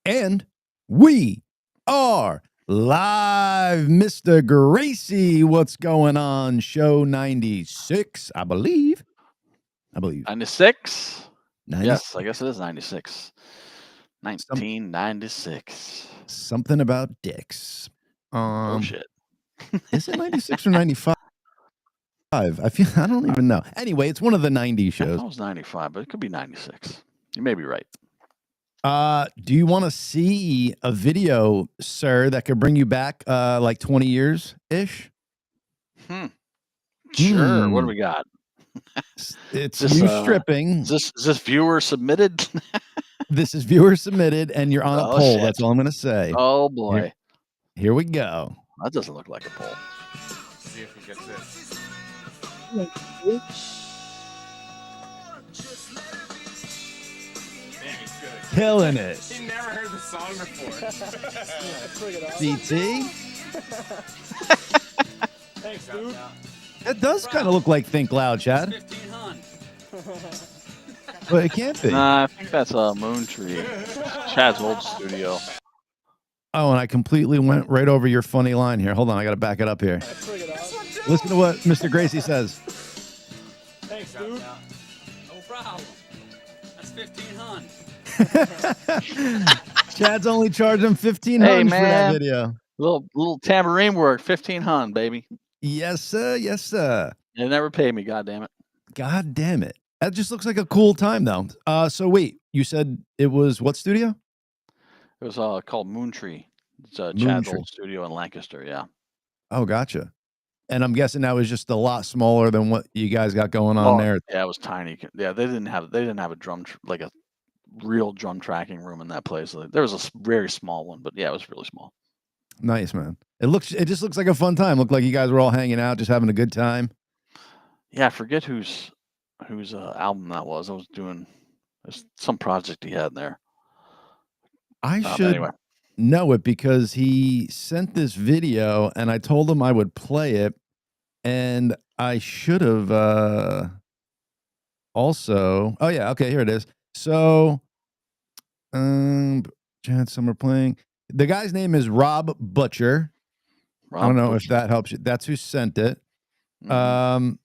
And we are live, Mr. Gracey. What's going on? Show 96, I believe. 96? 96. Yes, I guess it is 96. 1996. Something about dicks. Oh, shit. Is it 96 or 95? I don't even know. Anyway, it's one of the 90s I shows. thought it was 95, but it could be 96. You may be right. Do you want to see a video, sir, that could bring you back like 20 years-ish? Sure. What do we got? It's you stripping. Is this viewer submitted? This is viewer submitted, and you're on a poll. Shit. That's all I'm going to say. Oh, boy. Here we go. That doesn't look like a poll. See if he gets this. Man, he's good. Killing it. He never heard the song before. CT? Thanks, dude. That does kind of look like Think Loud, Chad. 1500. But it can't be. Nah, I think that's a Moon Tree. Chad's old studio. Oh, and I completely went right over your funny line here. Hold on, I got to back it up here. Listen to what Mr. Gracey says. Thanks, dude. No problem. That's 1500. Chad's only charging $1,500 Hey, for that man. video. Little tambourine work, 1500, baby. Yes, sir. Yes, sir. They never paid me, goddammit. God damn it. That just looks like a cool time, though. So wait, you said it was what studio? It was called Moon Tree. It's Chad's Tree. old studio in Lancaster, yeah. Oh, gotcha. And I'm guessing that was just a lot smaller than what you guys got going on there. Yeah, it was tiny. Yeah, they didn't have a drum like a real drum tracking room in that place. There was a very small one, but yeah, it was really small. Nice, man. It just looks like a fun time. Looked like you guys were all hanging out, just having a good time. Yeah, I forget whose album that was. I was doing some project he had in there. I should know it because he sent this video and I told him I would play it, and I should have also. Oh yeah, okay, here it is. So Chad Summer playing. The guy's name is Rob Butcher. I don't know if that helps you. That's who sent it. Mm-hmm.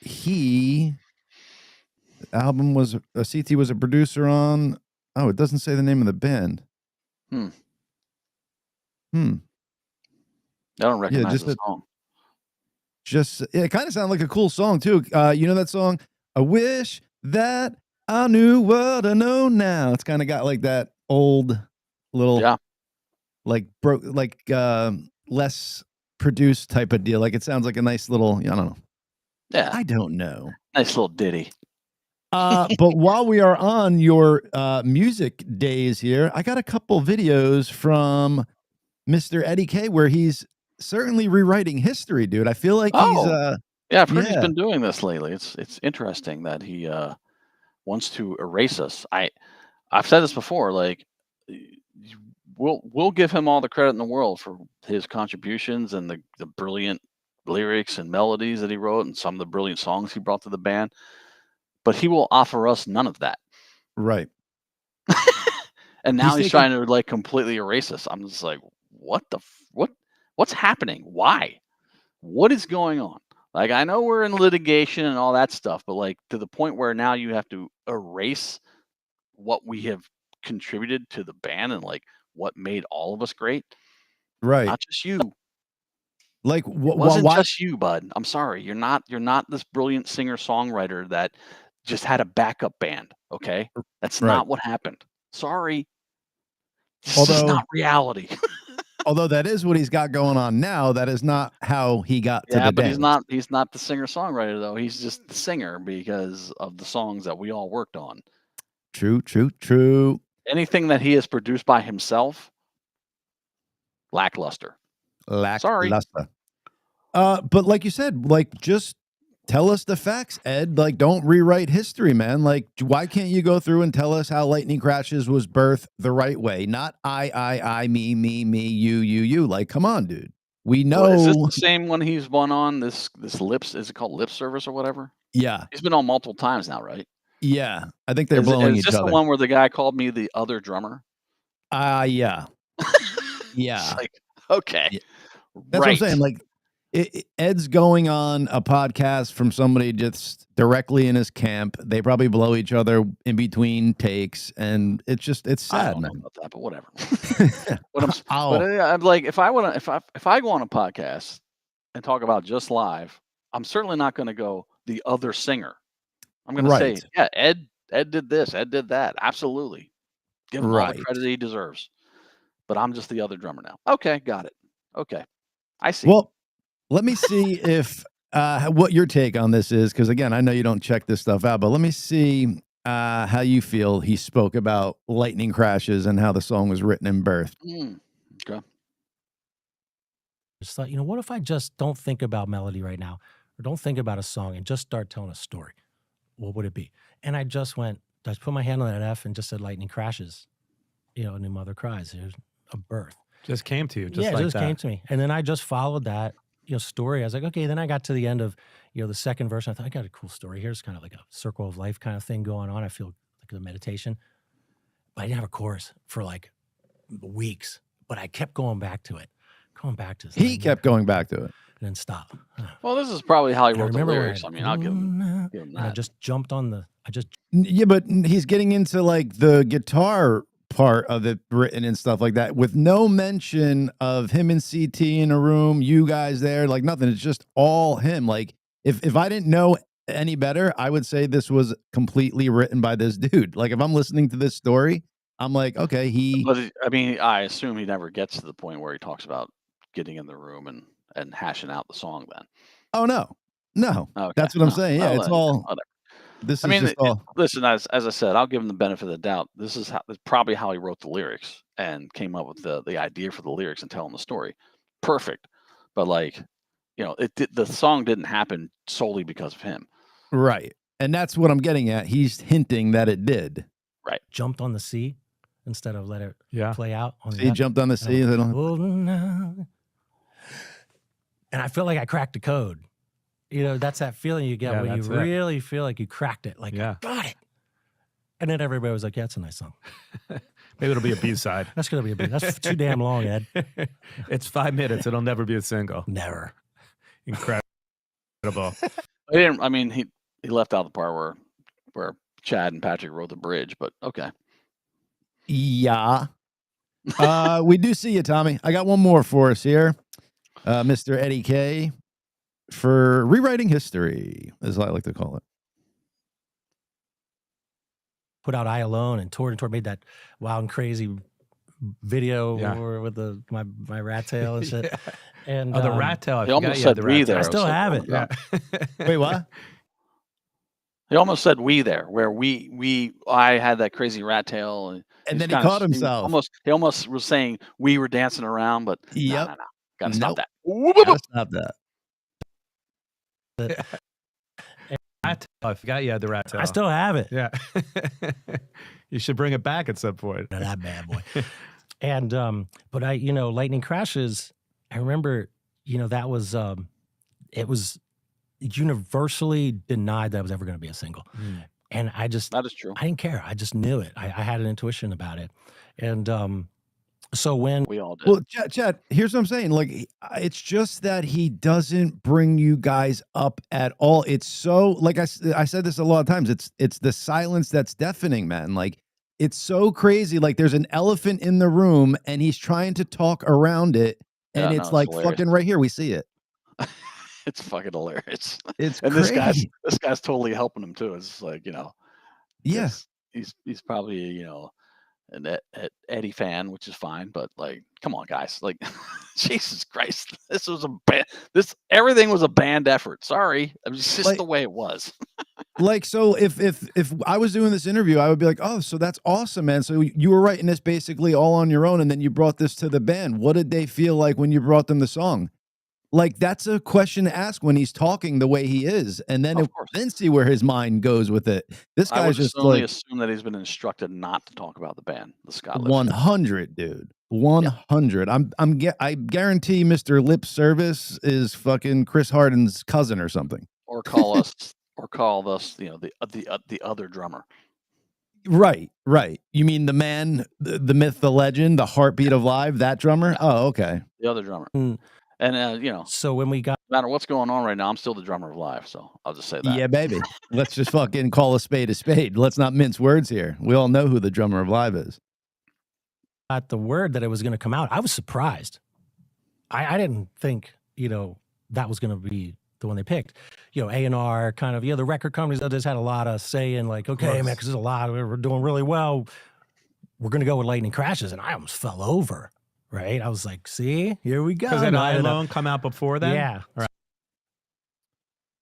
The album was CT was a producer on. Oh, it doesn't say the name of the band. I don't recognize the song. It kind of sounded like a cool song too. You know that song? I wish that I knew what I know now. It's kind of got like that old little, less produced type of deal. Like it sounds like a nice little. I don't know. Yeah, I don't know. Nice little ditty. But while we are on your music days here, I got a couple videos from Mr. Eddie K where he's certainly rewriting history, dude. I feel like he's I've heard he's been doing this lately. It's interesting that he wants to erase us. I've said this before, like we'll give him all the credit in the world for his contributions and the brilliant lyrics and melodies that he wrote and some of the brilliant songs he brought to the band. But he will offer us none of that. Right. And now he's trying to like completely erase us. I'm just like, what's happening? Why? What is going on? Like, I know we're in litigation and all that stuff, but like to the point where now you have to erase what we have contributed to the band and like what made all of us great. Right. Not just you. Like it wasn't just you, bud. I'm sorry. You're not this brilliant singer-songwriter that just had a backup band. Okay. That's not what happened. Sorry. This is not reality. Although that is what he's got going on now, that is not how he got to the band. But he's not the singer-songwriter though. He's just the singer because of the songs that we all worked on. True. Anything that he has produced by himself, lackluster. Sorry. But like you said, like just tell us the facts, Ed. Like, don't rewrite history, man. Like, why can't you go through and tell us how Lightning Crashes was birthed the right way? Not I, me, you. Like, come on, dude. We know. Is this the same one he's won on? This Lips, is it called Lip Service or whatever? Yeah. He's been on multiple times now, right? Yeah. I think they're blowing each other. Is this the one where the guy called me the other drummer? Yeah. It's Yeah. like, okay, Yeah. That's what I'm right. saying. Like, Ed's going on a podcast from somebody just directly in his camp. They probably blow each other in between takes, and it's I sad, don't know man. about that, but whatever. But Oh, I'm like, if I go on a podcast and talk about just live, I'm certainly not going to go the other singer. I'm going to say, right, yeah, Ed did this, Ed did that. Absolutely, give him all the right. credit he deserves. But I'm just the other drummer now. Okay, got it. Okay, I see. Well, let me see if what your take on this is, because again, I know you don't check this stuff out, but let me see how you feel he spoke about lightning crashes and how the song was written and birthed. Okay. Just thought, what if I just don't think about melody right now, or don't think about a song and just start telling a story? What would it be? And I just put my hand on that F and just said lightning crashes. A new mother cries. There's a birth. Just came to you, just It like just that. came to me. And then I just followed that, story. I was like, okay, then I got to the end of, the second verse. And I thought, I got a cool story. Here's kind of like a circle of life kind of thing going on. I feel like a meditation. But I didn't have a chorus for like weeks. But I kept going back to it. He kept going back to it. And then stop. Well, this is probably how he And I wrote the remember when lyrics. I mean, I'll give him and I that. just jumped on Yeah, but he's getting into like the guitar part of it written and stuff like that with no mention of him and CT in a room, you guys there, like nothing. It's just all him. Like if I didn't know any better, I would say this was completely written by this dude. Like if I'm listening to this story, I'm like, okay, But I mean, I assume he never gets to the point where he talks about getting in the room and hashing out the song then. Oh no. Okay. That's what I'm saying. Yeah, Well, it's then, all whatever. this I is mean, just all listen, as I said, I'll give him the benefit of the doubt. This is probably how he wrote the lyrics and came up with the idea for the lyrics and telling the story. Perfect. But like, the song didn't happen solely because of him. right. And that's what I'm getting at. He's hinting that it did. jumped on the C instead of let it Yeah. play out on So the he F. jumped on the And I sea. went, "Oh, no." And I feel like I cracked the code. That's that feeling you get Yeah, when you that's it. really feel like you cracked it. Like, Yeah. I got it. And then everybody was like, yeah, it's a nice song. Maybe it'll be a B-side. That's going to be a big, that's too damn long, Ed. It's 5 minutes. It'll never be a single. Never. Incredible. He didn't. I mean, he left out the part where Chad and Patrick wrote the bridge. But okay. Yeah. We do see you, Tommy. I got one more for us here. Mr. Eddie K for rewriting history, as I like to call it. Put out I Alone and toured, made that wild and crazy video with my rat tail and shit. Yeah. And Oh, the rat tail. I He forgot almost you had said the we rat there. I tail. still have it. Yeah. Wait, what? He almost said we there, where I had that crazy rat tail, and And then he caught himself. He almost was saying we were dancing around, but Yep. no, gotta stop Nope. that. Gotta stop that. Rat tail. I forgot you had the rat tail. I still have it. Yeah. You should bring it back at some point. Not that bad boy. And but Lightning Crashes, I remember, that was it was universally denied that it was ever going to be a single. And That is true. I didn't care. I just knew it. I had an intuition about it. And so when We all did. Well, Chad, here's what I'm saying. Like, it's just that he doesn't bring you guys up at all. It's so, like I said this a lot of times. It's the silence that's deafening, man. Like, it's so crazy. Like, there's an elephant in the room, and he's trying to talk around it, and Yeah, no, it's it's like hilarious. fucking right here. We see it. It's fucking hilarious. It's And crazy. this guy's totally helping him too. It's like, Yeah. he's probably, an Eddie fan, which is fine, but like, come on, guys, like, Jesus Christ, this was a band. Everything was a band effort. Sorry, it's just Like- the way it was. Like, so if I was doing this interview, I would be like, oh, so that's awesome, man. So you were writing this basically all on your own, and then you brought this to the band. What did they feel like when you brought them the song? Like, that's a question to ask when he's talking the way he is, and then Of course. then see where his mind goes with it. This I guy's would just only like assume that he's been instructed not to talk about the band, the Scott Lips. 100, dude. 100. I guarantee Mr. Lip Service is fucking Chris Harden's cousin or something. Or call us, the other drummer. Right. You mean the man, the myth, the legend, the heartbeat of live, that drummer? Yeah. Oh, okay. The other drummer. Mm. And So when we got no matter what's going on right now, I'm still the drummer of live. So I'll just say that. Yeah, baby. Let's just fucking call a spade a spade. Let's not mince words here. We all know who the drummer of live is. the word that it was going to come out, I was surprised. I didn't think, that was going to be the one they picked. A&R kind of, the record companies that just had a lot of say in like, okay, man, because there's a lot, we're doing really well. We're going to go with Lightning Crashes. And I almost fell over, right? I was like, see, here we go. Because had I Alone come out before that? Yeah. Right.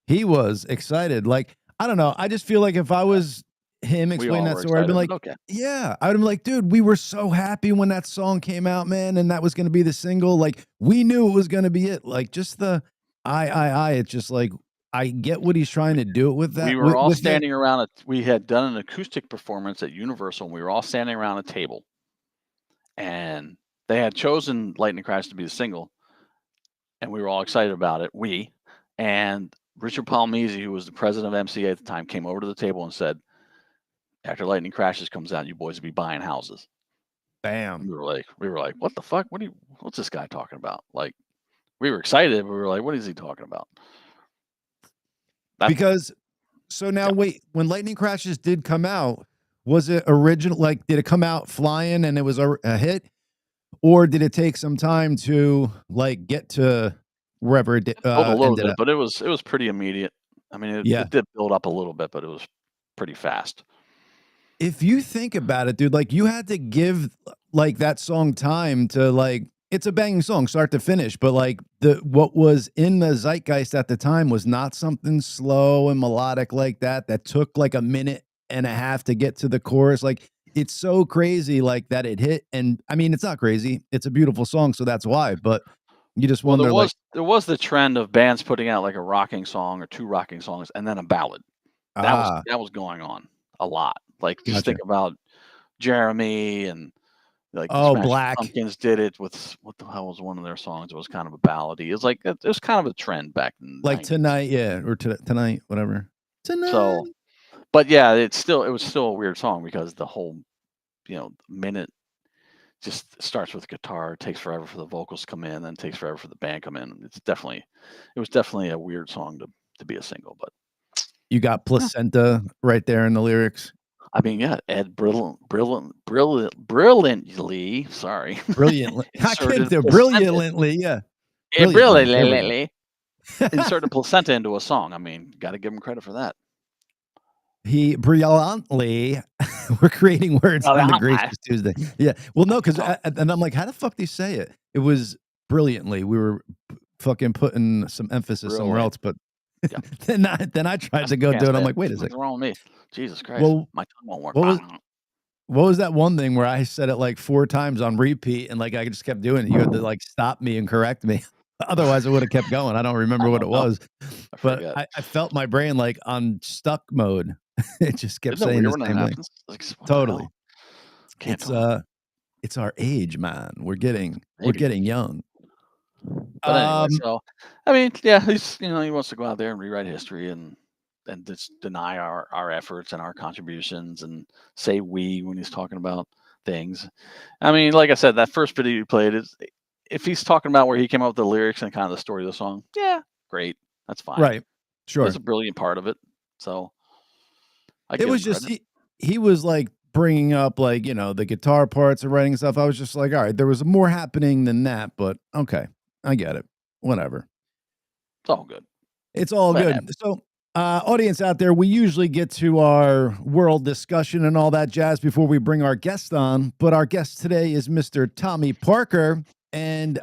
He was excited. Like, I don't know. I just feel like if I was him explaining that story, I'd been like, okay. yeah, I would have been like, dude, we were so happy when that song came out, man, and that was going to be the single. Like, we knew it was going to be it. Like, just the it's just like, I get what he's trying to do with that. We were all standing around we had done an acoustic performance at Universal, and we were all standing around a table. And they had chosen Lightning Crash to be the single, and we were all excited about it. And Richard Palmese, who was the president of MCA at the time, came over to the table and said, after Lightning Crashes comes out, you boys will be buying houses. Bam. We were like, what the fuck? What's this guy talking about? Like, we were excited, but we were like, what is he talking about? Because, so now wait, when Lightning Crashes did come out, was it original? Like, did it come out flying and it was a hit? Or did it take some time to like get to wherever it did? A little bit, but it was pretty immediate. I mean, it did build up a little bit, but it was pretty fast. If you think about it, dude, like you had to give like that song time to like, it's a banging song, start to finish, but like what was in the zeitgeist at the time was not something slow and melodic like that took like a minute and a half to get to the chorus. Like it's so crazy like that it hit. And I mean, it's not crazy. It's a beautiful song. So that's why, but you just wonder. There was the trend of bands putting out like a rocking song or two rocking songs and then a ballad. That was going on a lot. Like just think about Jeremy and like Black Pumpkins did it with what the hell was one of their songs? It was kind of a ballady. It was like it was kind of a trend back in like 90s. Tonight, yeah, or tonight, whatever. Tonight. So, but yeah, it was still a weird song because the whole minute just starts with guitar. It takes forever for the vocals to come in, then it takes forever for the band to come in. It was definitely a weird song to be a single. But you got placenta right there in the lyrics. I mean, yeah, Ed brilliantly. Sorry, brilliantly. I can't do brilliantly. Yeah, brilliantly. Inserted placenta into a song. I mean, got to give him credit for that. He brilliantly. We're creating words on the Gracey Tuesday. Yeah. Well, no, because and I'm like, how the fuck do you say it? It was brilliantly. We were fucking putting some emphasis somewhere else, but yeah. then I tried to go do it. I'm like, wait a second. What's wrong with me? Jesus Christ. Well, my tongue won't work. What was that one thing where I said it like 4 times on repeat and like I just kept doing it? You had to like stop me and correct me. Otherwise, I would have kept going. I don't remember what it was. But I felt my brain like on stuck mode. It just kept saying the same thing. Like, totally. It's our age, man. We're getting young. But anyway, so I mean, yeah, he wants to go out there and rewrite history and just deny our efforts and our contributions and say we when he's talking about things. I mean, like I said, that first video you played is if he's talking about where he came up with the lyrics and kind of the story of the song, yeah, great. That's fine. Right. Sure. That's a brilliant part of it. So it was just he was like bringing up like, the guitar parts and writing stuff. I was just like, all right, there was more happening than that, but okay. I get it. Whatever. It's all good. It's all good. So, audience out there, we usually get to our world discussion and all that jazz before we bring our guest on. But our guest today is Mr. Tommy Parker, and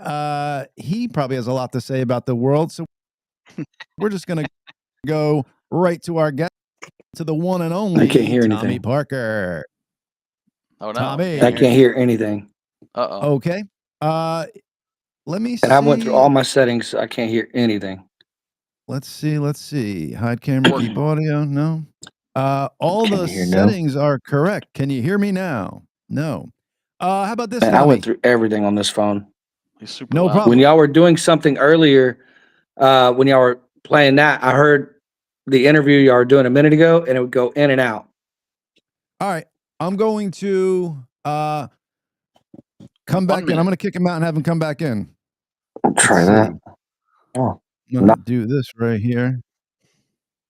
he probably has a lot to say about the world. So, we're just going to go right to our guest, to the one and only I can't hear anything. Tommy Parker. Oh, no. Tommy. I can't hear anything. Uh-oh. Okay. Let me see. And I went through all my settings. So I can't hear anything. Let's see. Hide camera, keep audio. No. All the settings are correct. Can you hear me now? No. How about this? Man, I went through everything on this phone. No problem. When y'all were doing something earlier, when y'all were playing that, I heard the interview y'all were doing a minute ago, and it would go in and out. All right. I'm going to come back in. I'm going to kick him out and have him come back in. Try that. Oh, I'm going to do this right here.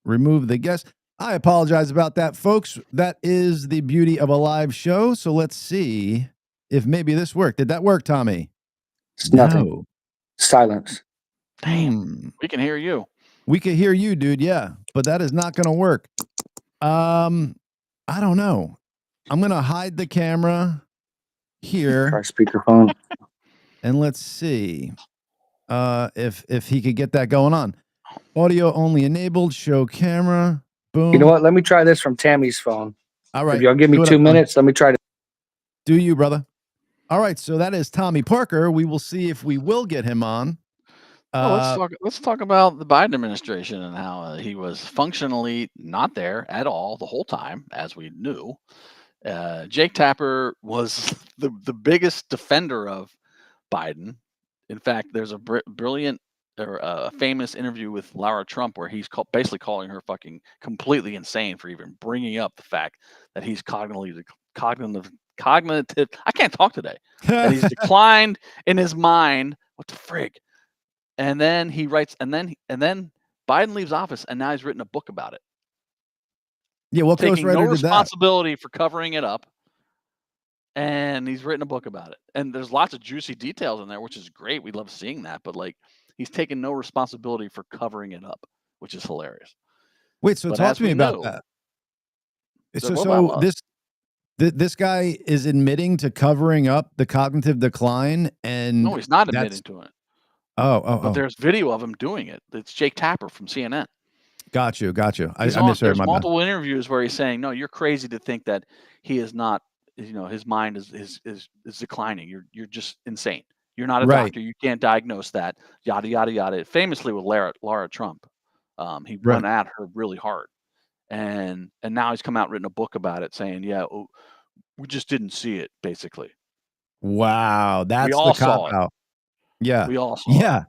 Remove the guest. I apologize about that, folks. That is the beauty of a live show. So let's see if maybe this worked. Did that work, Tommy? it's nothing. Silence. Damn. We can hear you. We can hear you, dude. Yeah, but that is not going to work. I don't know. I'm going to hide the camera here. Try speakerphone. And let's see if he could get that going on. Audio only enabled. Show camera. Boom. You know what? Let me try this from Tammy's phone. All right. If y'all give me 2 minutes, let me try to. Do you, brother? All right. So that is Tommy Parker. We will see if we will get him on. Let's talk about the Biden administration and how he was functionally not there at all the whole time, as we knew. Jake Tapper was the biggest defender of Biden. In fact, there's a brilliant or a famous interview with Lara Trump where he's basically calling her fucking completely insane for even bringing up the fact that he's cognitive. I can't talk today. That he's declined in his mind. What the frig? And then he writes, and then Biden leaves office, and now he's written a book about it. Yeah, what taking ghostwriter no did that? responsibility for covering it up, and he's written a book about it. And there's lots of juicy details in there, which is great. We love seeing that, but like he's taken no responsibility for covering it up, which is hilarious. Wait, so talk to me about that. So this guy is admitting to covering up the cognitive decline, and no, he's not admitting to it. But there's video of him doing it. It's Jake Tapper from CNN. Got you. I misheard. There's multiple interviews where he's saying, "No, you're crazy to think that he is not. You know, his mind is declining. You're just insane. You're not a doctor. You can't diagnose that. Yada yada yada." Famously with Lara Trump, he went at her really hard, and now he's come out and written a book about it, saying, "Yeah, we just didn't see it." Basically. Wow, that's the cop out. Yeah. We all saw it.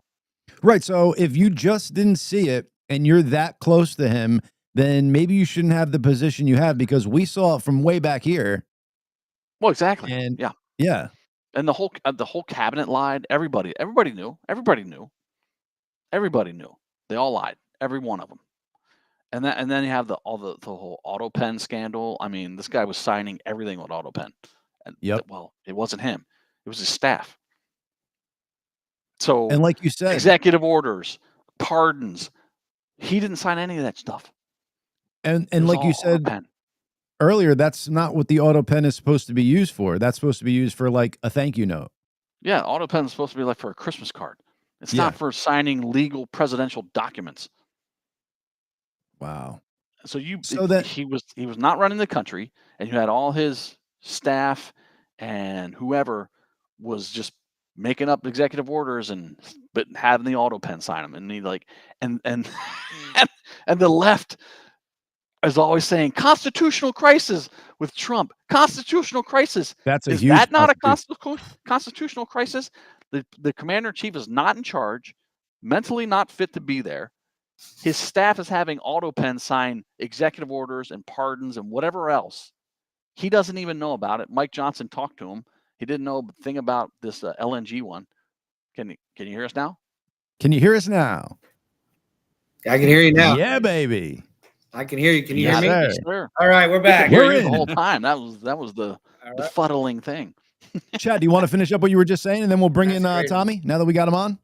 Right. So if you just didn't see it and you're that close to him, then maybe you shouldn't have the position you have, because we saw it from way back here. Well, exactly. And yeah. And the whole cabinet lied. Everybody knew. They all lied. Every one of them. And then you have the whole autopen scandal. I mean, this guy was signing everything with autopen. And well, it wasn't him. It was his staff. So, and like you said, executive orders, pardons, he didn't sign any of that stuff. And like you said earlier, that's not what the autopen is supposed to be used for. That's supposed to be used for like a thank you note. Yeah, autopen is supposed to be like for a Christmas card. It's not for signing legal presidential documents. Wow. So he was not running the country, and you had all his staff and whoever was just making up executive orders but having the autopen sign them, and he and the left is always saying constitutional crisis with Trump. Constitutional crisis. Is that not a constitutional crisis? The commander in chief is not in charge, mentally not fit to be there. His staff is having autopen sign executive orders and pardons and whatever else. He doesn't even know about it. Mike Johnson talked to him. He didn't know a thing about this LNG one. Can you hear us now? Can you hear us now? I can hear you now. Yeah, baby. I can hear you. Can you hear me? Yes, sir. All right, we're back. We're in the whole time. That was the befuddling thing. Chad, do you want to finish up what you were just saying, and then we'll bring in Tommy now that we got him on?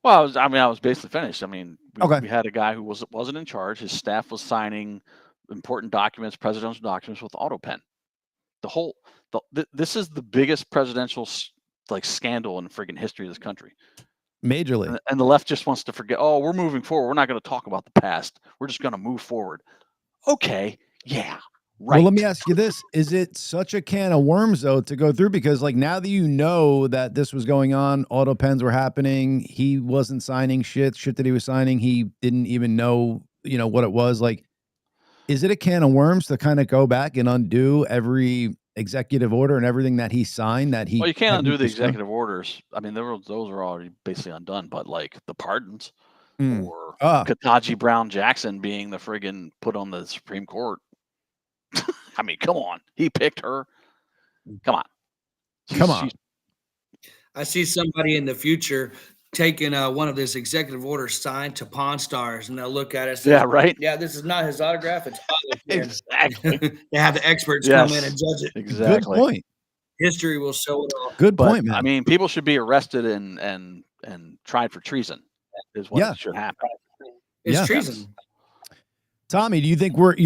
Well, I was basically finished. I mean, we had a guy who wasn't in charge. His staff was signing important documents, presidential documents with autopen. This is the biggest presidential scandal in the friggin' history of this country. Majorly. And the left just wants to forget, we're moving forward. We're not going to talk about the past. We're just going to move forward. Okay. Yeah. Right. Well, let me ask you this. Is it such a can of worms, though, to go through? Because now that you know that this was going on, autopens were happening, he wasn't signing shit that he was signing, he didn't even know, what it was. Is it a can of worms to kind of go back and undo every executive order and everything that he signed Well, you can't undo the executive orders. I mean, those are already basically undone, but the pardons or Ketanji Brown Jackson being the friggin' put on the Supreme Court. I mean, come on. He picked her. Come on. Come on. I see somebody in the future taking one of his executive orders signed to Pawn Stars, and they'll look at it and say, Yeah, right. yeah, this is not his autograph. It's Exactly. They have the experts come in and judge it. Exactly. Good point. History will show it all. Good But, point, man. I mean, people should be arrested and tried for treason. Is what should happen. It's Yeah. treason. Tommy, do you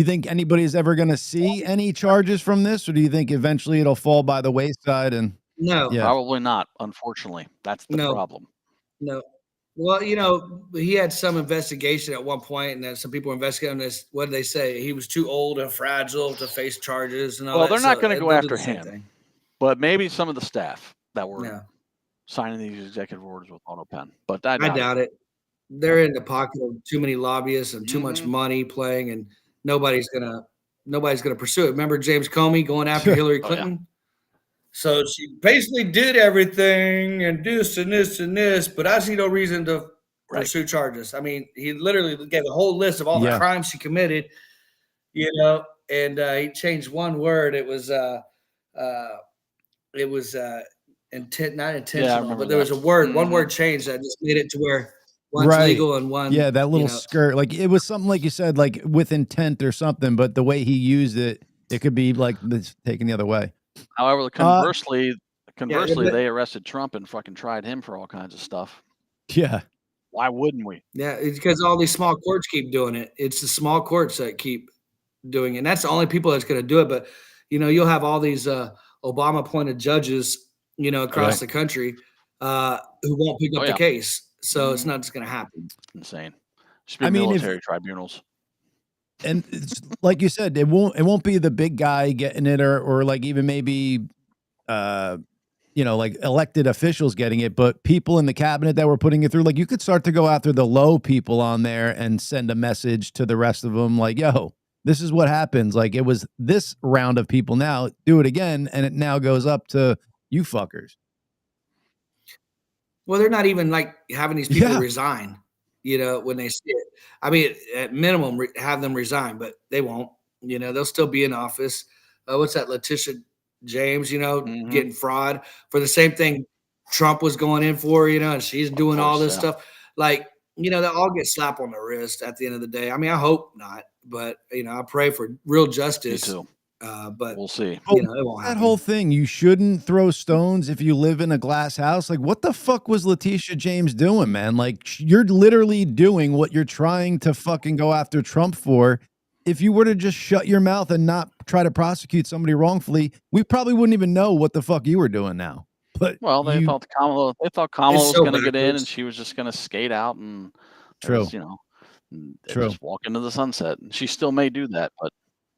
think anybody's ever going to see any charges from this, or do you think eventually it'll fall by the wayside? And No, yeah, Probably not. Unfortunately, that's the No. problem. no. Well, you know, he had some investigation at one point, and then some people investigating this. What did they say? He was too old and fragile to face charges and all Well, that. they're not So going to go they'll do after the same him, thing. but maybe some of the staff that were Yeah, signing these executive orders with autopen. But I I doubt it. doubt it. They're in the pocket of too many lobbyists and too much money playing, and nobody's gonna pursue it. Remember James Comey going after Hillary Oh, yeah. Clinton? So she basically did everything and this and this and this, but I see no reason to pursue charges. I mean, he literally gave a whole list of all the Yeah. crimes she committed, you know, and he changed one word. It was intent, not intentional, remember but there was that. a word, one Mhm. word change that just made it to where one's Right. legal and one, yeah, that little you know, skirt, like it was something like you said, like with intent or something, but the way he used it, it could be like this taken the other way. However, conversely, but- they arrested Trump and fucking tried him for all kinds of stuff. Yeah, Why wouldn't we? Yeah, it's because all these small courts keep doing it. It's the small courts that keep doing it. And that's the only people that's going to do it. But, you know, you'll have all these Obama appointed judges, you know, across the country who won't pick up the case. So it's not just going to happen. It's insane. Should be I mean, if- military tribunals. and it's, like you said, it won't be the big guy getting it, or like even maybe you know, like elected officials getting it, but people in the cabinet that were putting it through. Like you could start to go after the low people on there and send a message to the rest of them, like, yo, this is what happens. Like it was this round of people, now do it again, and it now goes up to you fuckers. Well, they're not even like having these people Yeah. resign, you know, when they see it. I mean, at minimum, have them resign, but they won't. You know, they'll still be in office. What's that, Letitia James, you know, getting fraud for the same thing Trump was going in for, you know, and she's doing all this stuff. Like, you know, they'll all get slapped on the wrist at the end of the day. I mean, I hope not, but, you know, I pray for real Me justice. too. But We'll see. you know, it won't That happen. whole thing, you shouldn't throw stones if you live in a glass house. Like, what the fuck was Letitia James doing, man? Like, you're literally doing what you're trying to fucking go after Trump for. If you were to just shut your mouth and not try to prosecute somebody wrongfully, we probably wouldn't even know what the fuck you were doing now. But Well, they you- thought Kamala was so going to get in, and backwards. she was just going to skate out and True. you know, and True. just walk into the sunset. And she still may do that, but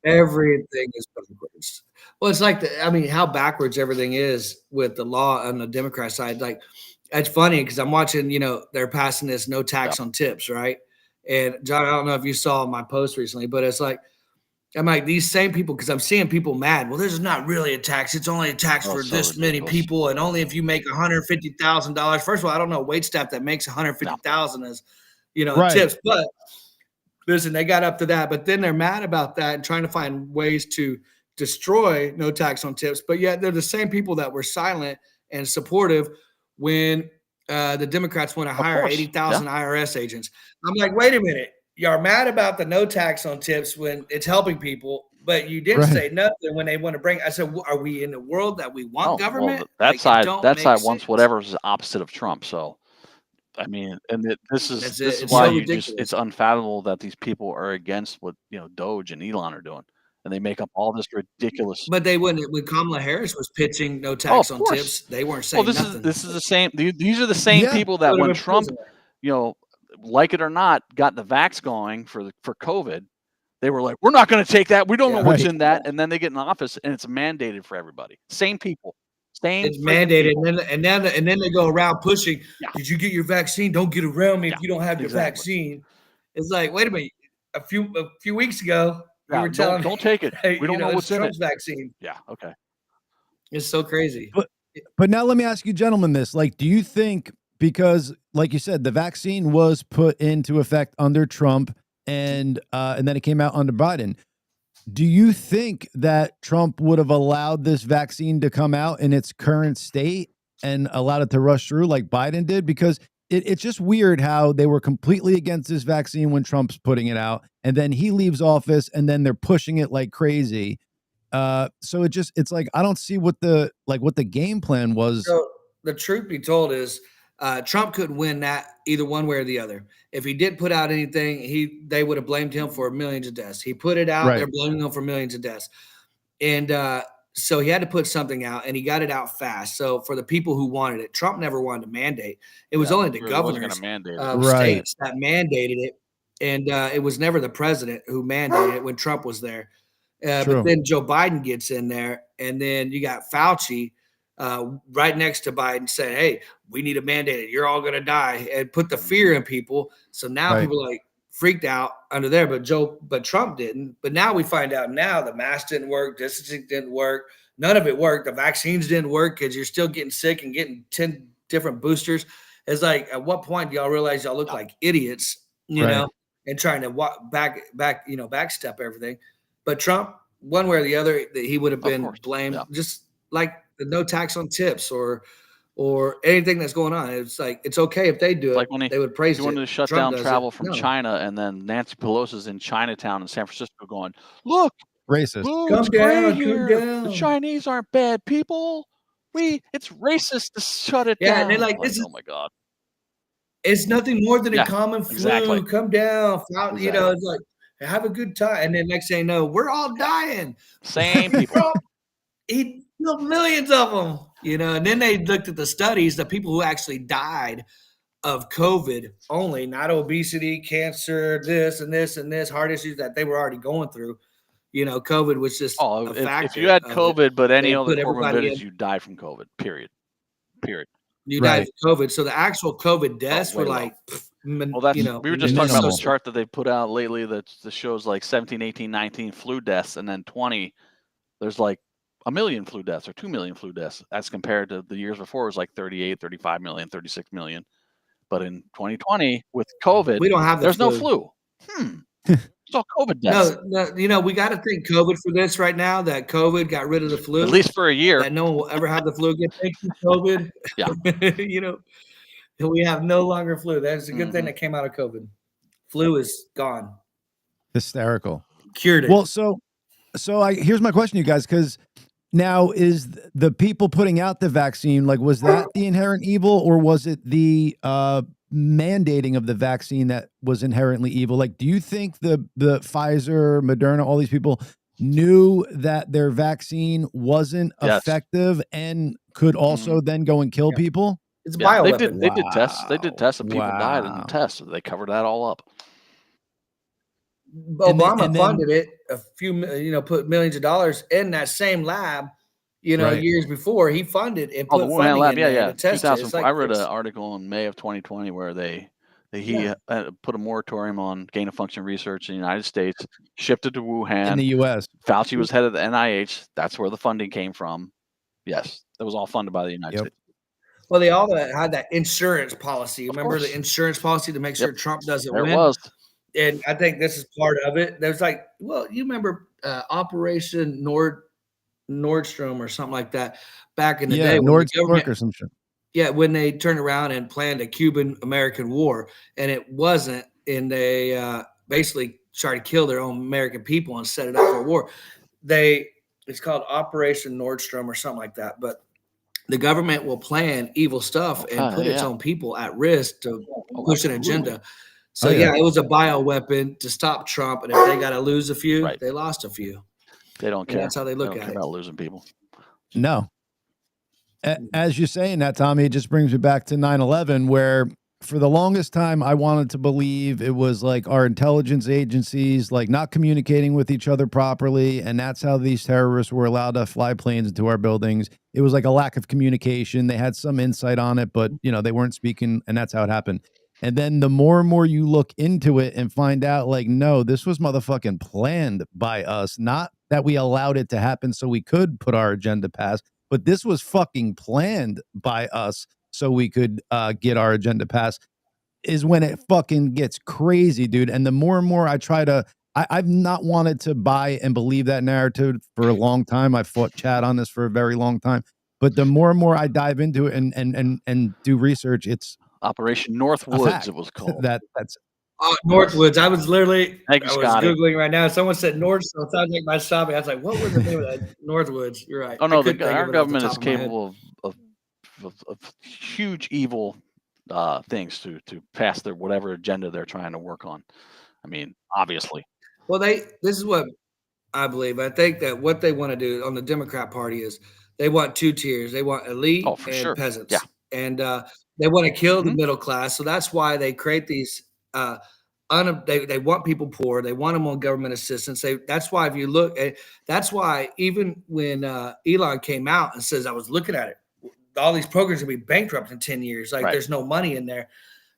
Everything is backwards. Well, it's like I mean, how backwards everything is with the law on the Democrat side. Like, it's funny because I'm watching, you know, they're passing this no tax on tips, right? And John, I don't know if you saw my post recently, but it's like, I'm like, these same people, because I'm seeing people mad. Well, this is not really a tax. It's only a tax for so this many ridiculous. people, and only if you make $150,000. First of all, I don't know wait staff that makes $150,000 as, you know, Right. tips. But listen, they got up to that, but then they're mad about that and trying to find ways to destroy no tax on tips. But yet they're the same people that were silent and supportive when the Democrats want to hire course, 80,000 IRS agents. I'm like, wait a minute. You're mad about the no tax on tips when it's helping people, but you didn't Right. say nothing when they want to bring. I said, are we in the world that we want government? that Like, it side don't that make side wants sense. whatever's opposite of Trump. So, I mean, and That's this it. is It's why so you ridiculous. just it's unfathomable that these people are against what, you know, Doge and Elon are doing, and they make up all this ridiculous. But they wouldn't. When Kamala Harris was pitching no tax of on course. tips, they weren't Well, saying nothing. this is the same. These are the same Yeah. people that Put 'em when in Trump, prison. you know, like it or not, got the vax going for COVID, they were like, we're not going to take that. We don't know what's Right. in that. And then they get in office and it's mandated for everybody. Same people. Same. It's freaking mandated, people. and then they go around pushing. Yeah. Did you get your vaccine? Don't get around me if Yeah, you don't have your exactly. vaccine. It's like, wait a minute. A few weeks ago, you Yeah, were telling don't take it. me, We don't know it's what's in it. Trump's vaccine. Yeah. Okay. It's so crazy. But now let me ask you gentlemen this. Like, do you think, because like you said, the vaccine was put into effect under Trump and then it came out under Biden. Do you think that Trump would have allowed this vaccine to come out in its current state and allowed it to rush through like Biden did? Because it's just weird how they were completely against this vaccine when Trump's putting it out, and then he leaves office, and then they're pushing it like crazy. So it's like I don't see what the game plan was. So the truth be told is Trump couldn't win that either one way or the other. If he did put out anything, they would have blamed him for millions of deaths. He put it out, Right. they're blaming him for millions of deaths. And so he had to put something out, and he got it out fast. So for the people who wanted it, Trump never wanted to mandate. It was only the Really wasn't governors gonna mandate it. of Right. states that mandated it. And it was never the president who mandated it when Trump was there. True. But then Joe Biden gets in there, and then you got Fauci right next to Biden saying, hey, we need to mandate it. You're all going to die, and put the fear in people. So now Right. people are like freaked out under there, but Trump didn't. But now we find out now the mask didn't work, distancing didn't work. None of it worked. The vaccines didn't work because you're still getting sick and getting 10 different boosters. It's like, at what point do y'all realize y'all look like idiots, you Right. know, and trying to backstep everything. But Trump, one way or the other, he would have Of been course. blamed, Yeah. just like the no tax on tips or anything that's going on. It's like, it's okay if they do it. Like when They would praise he it. wanted to shut Trump down does it. travel from No. China, and then Nancy Pelosi's in Chinatown in San Francisco going, look, Racist. Come it's down, great come here. down. The Chinese aren't bad people. It's racist to shut it Yeah, down. and they're like, this is, oh my God. it's nothing more than Yeah, a common flu. exactly. Come down. You know, Exactly. it's like, have a good time. And then next thing you know, we're all dying. Same people. Trump, he killed millions of them, you know. And then they looked at the studies, the people who actually died of COVID only, not obesity, cancer, this and this and this, heart issues that they were already going through. You know, COVID was just Oh, a if factor. you had of it. COVID, but any They other put everybody comorbidities, in. you died from COVID. Period. You Right. died from COVID. So the actual COVID deaths way were low. like, Well, that's you know, we were just talking about minimal. the chart that they put out lately that shows like 17, 18, 19 flu deaths, and then 20, there's like 1 million flu deaths or 2 million flu deaths as compared to the years before. It was like 38, 35 million, 36 million. But in 2020 with COVID, we don't have the there's flu. no flu. It's all COVID deaths. No, you know, we got to thank COVID for this right now, that COVID got rid of the flu. At least for a year. That no one will ever have the flu again. Thank you, COVID. Yeah. You know, we have no longer flu. That's a good thing Mhm. that came out of COVID. Flu is gone. Hysterical. Cured it. Well, so here's my question, you guys, because now is the people putting out the vaccine, like, was that the inherent evil, or was it the mandating of the vaccine that was inherently evil? Like, do you think the Pfizer, Moderna, all these people knew that their vaccine wasn't Yes. effective and could also then go and kill people? it's a Yeah, they bioweapon. did tests. They did tests and people died in Wow. the tests. They covered that all up. Obama and then- funded it a few, you know, put millions of dollars in that same lab, you know, Right. years before. He funded and Oh, put the Wuhan funding lab, in yeah, there yeah. to test it. 2000. It's like I read an it's- article in May of 2020 where he Yeah. put a moratorium on gain of function research in the United States, shipped it to Wuhan. In the U.S. Fauci was head of the NIH. That's where the funding came from. Yes, that was all funded by the United Yep. States. Well, they all had that insurance policy. Of Remember course. the insurance policy to make sure Trump doesn't There win? it was. And I think this is part of it. There's like, well, you remember Operation Nordstrom or something like that back in the day. when the Nordstrom government- or some shit. Yeah, when they turned around and planned a Cuban-American war, and it wasn't, and they basically tried to kill their own American people and set it up for a war. It's called Operation Nordstrom or something like that. But the government will plan evil stuff and put its own people at risk to push an agenda. So yeah. it was a bioweapon to stop Trump, and if they got to lose a few, Right. they lost a few. They don't And care. that's how they look don't at care it. about losing people. No. As you're saying that, Tommy, it just brings me back to 9/11, where for the longest time I wanted to believe it was like our intelligence agencies like not communicating with each other properly, and that's how these terrorists were allowed to fly planes into our buildings. It was like a lack of communication. They had some insight on it, but they weren't speaking, and that's how it happened. And then the more and more you look into it and find out, like, no, this was motherfucking planned by us, not that we allowed it to happen so we could put our agenda past, but this was fucking planned by us so we could get our agenda passed, is when it fucking gets crazy, dude. And the more and more I try to I've not wanted to buy and believe that narrative for a long time. I've fought Chad on this for a very long time. But the more and more I dive into it and do research, it's Operation a Northwoods, fact it was called. that's Northwoods. I was literally Thank you, I was Scotty. Googling right now. Someone said North, so it sounds like my shopping. I was like, what was the name of that? Northwoods. You're right. Oh no, I couldn't think our of it off the government is top of my head. capable of huge evil things to pass their whatever agenda they're trying to work on. I mean, obviously. Well, this is what I believe. I think that what they want to do on the Democrat Party is they want two tiers. They want elite Oh, for and sure. peasants. Yeah. And they want to kill the Mhm. middle class. So that's why they create these they want people poor. They want them on government assistance. That's why if you look at that's why even when Elon came out and says I was looking at it, all these programs will be bankrupt in 10 years. Like Right. there's no money in there.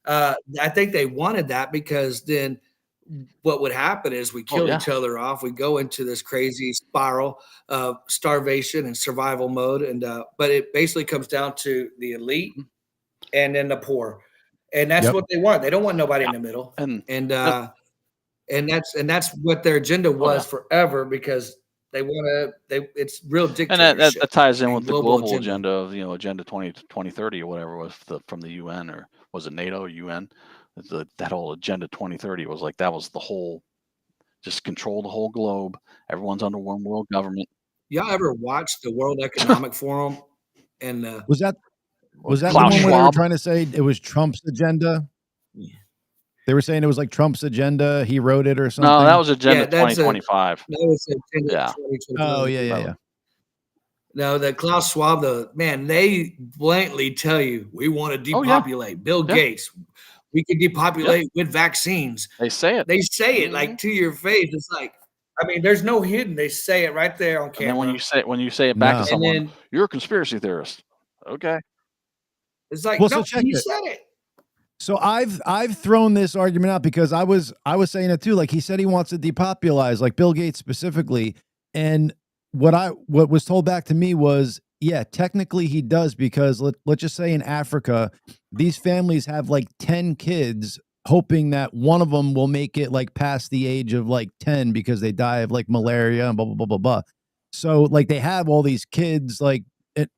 I think they wanted that because then what would happen is we kill yeah. each other off. We go into this crazy spiral of starvation and survival mode. And but it basically comes down to the elite and then the poor. And that's Yep. what they want. They don't want nobody in the middle. And And that's what their agenda was forever because they want to it's real and dictatorship. that ties in with the global global agenda. agenda of Agenda 2030 or whatever was from the UN, or was it NATO or UN? That whole Agenda 2030 was like that was the whole, just control the whole globe. Everyone's under one world government. Y'all ever watched the World Economic Forum? And was that the Klaus one where they were Schwab? trying to say it was Trump's agenda? They were saying it was like Trump's agenda. He wrote it or something. No, that was Agenda that's 2025. that was Agenda Yeah. 2025. Oh yeah. No, the Klaus Schwab, they blatantly tell you we want to Oh, yeah. depopulate. Bill Yeah. Gates, we can depopulate with vaccines. They say it. They say it like to your face. It's like, I mean, there's no hidden. They say it right there on And camera. then when you say it back No. to And someone, then- you're a conspiracy theorist. Okay. It's like, Well, no, so check he it. said it. So I've thrown this argument out because I was saying it too. Like he said he wants to depopulize, like Bill Gates specifically. And what was told back to me was, yeah, technically he does, because let's just say in Africa, these families have like 10 kids hoping that one of them will make it like past the age of like 10 because they die of like malaria and blah, blah, blah, blah, blah. So like they have all these kids, like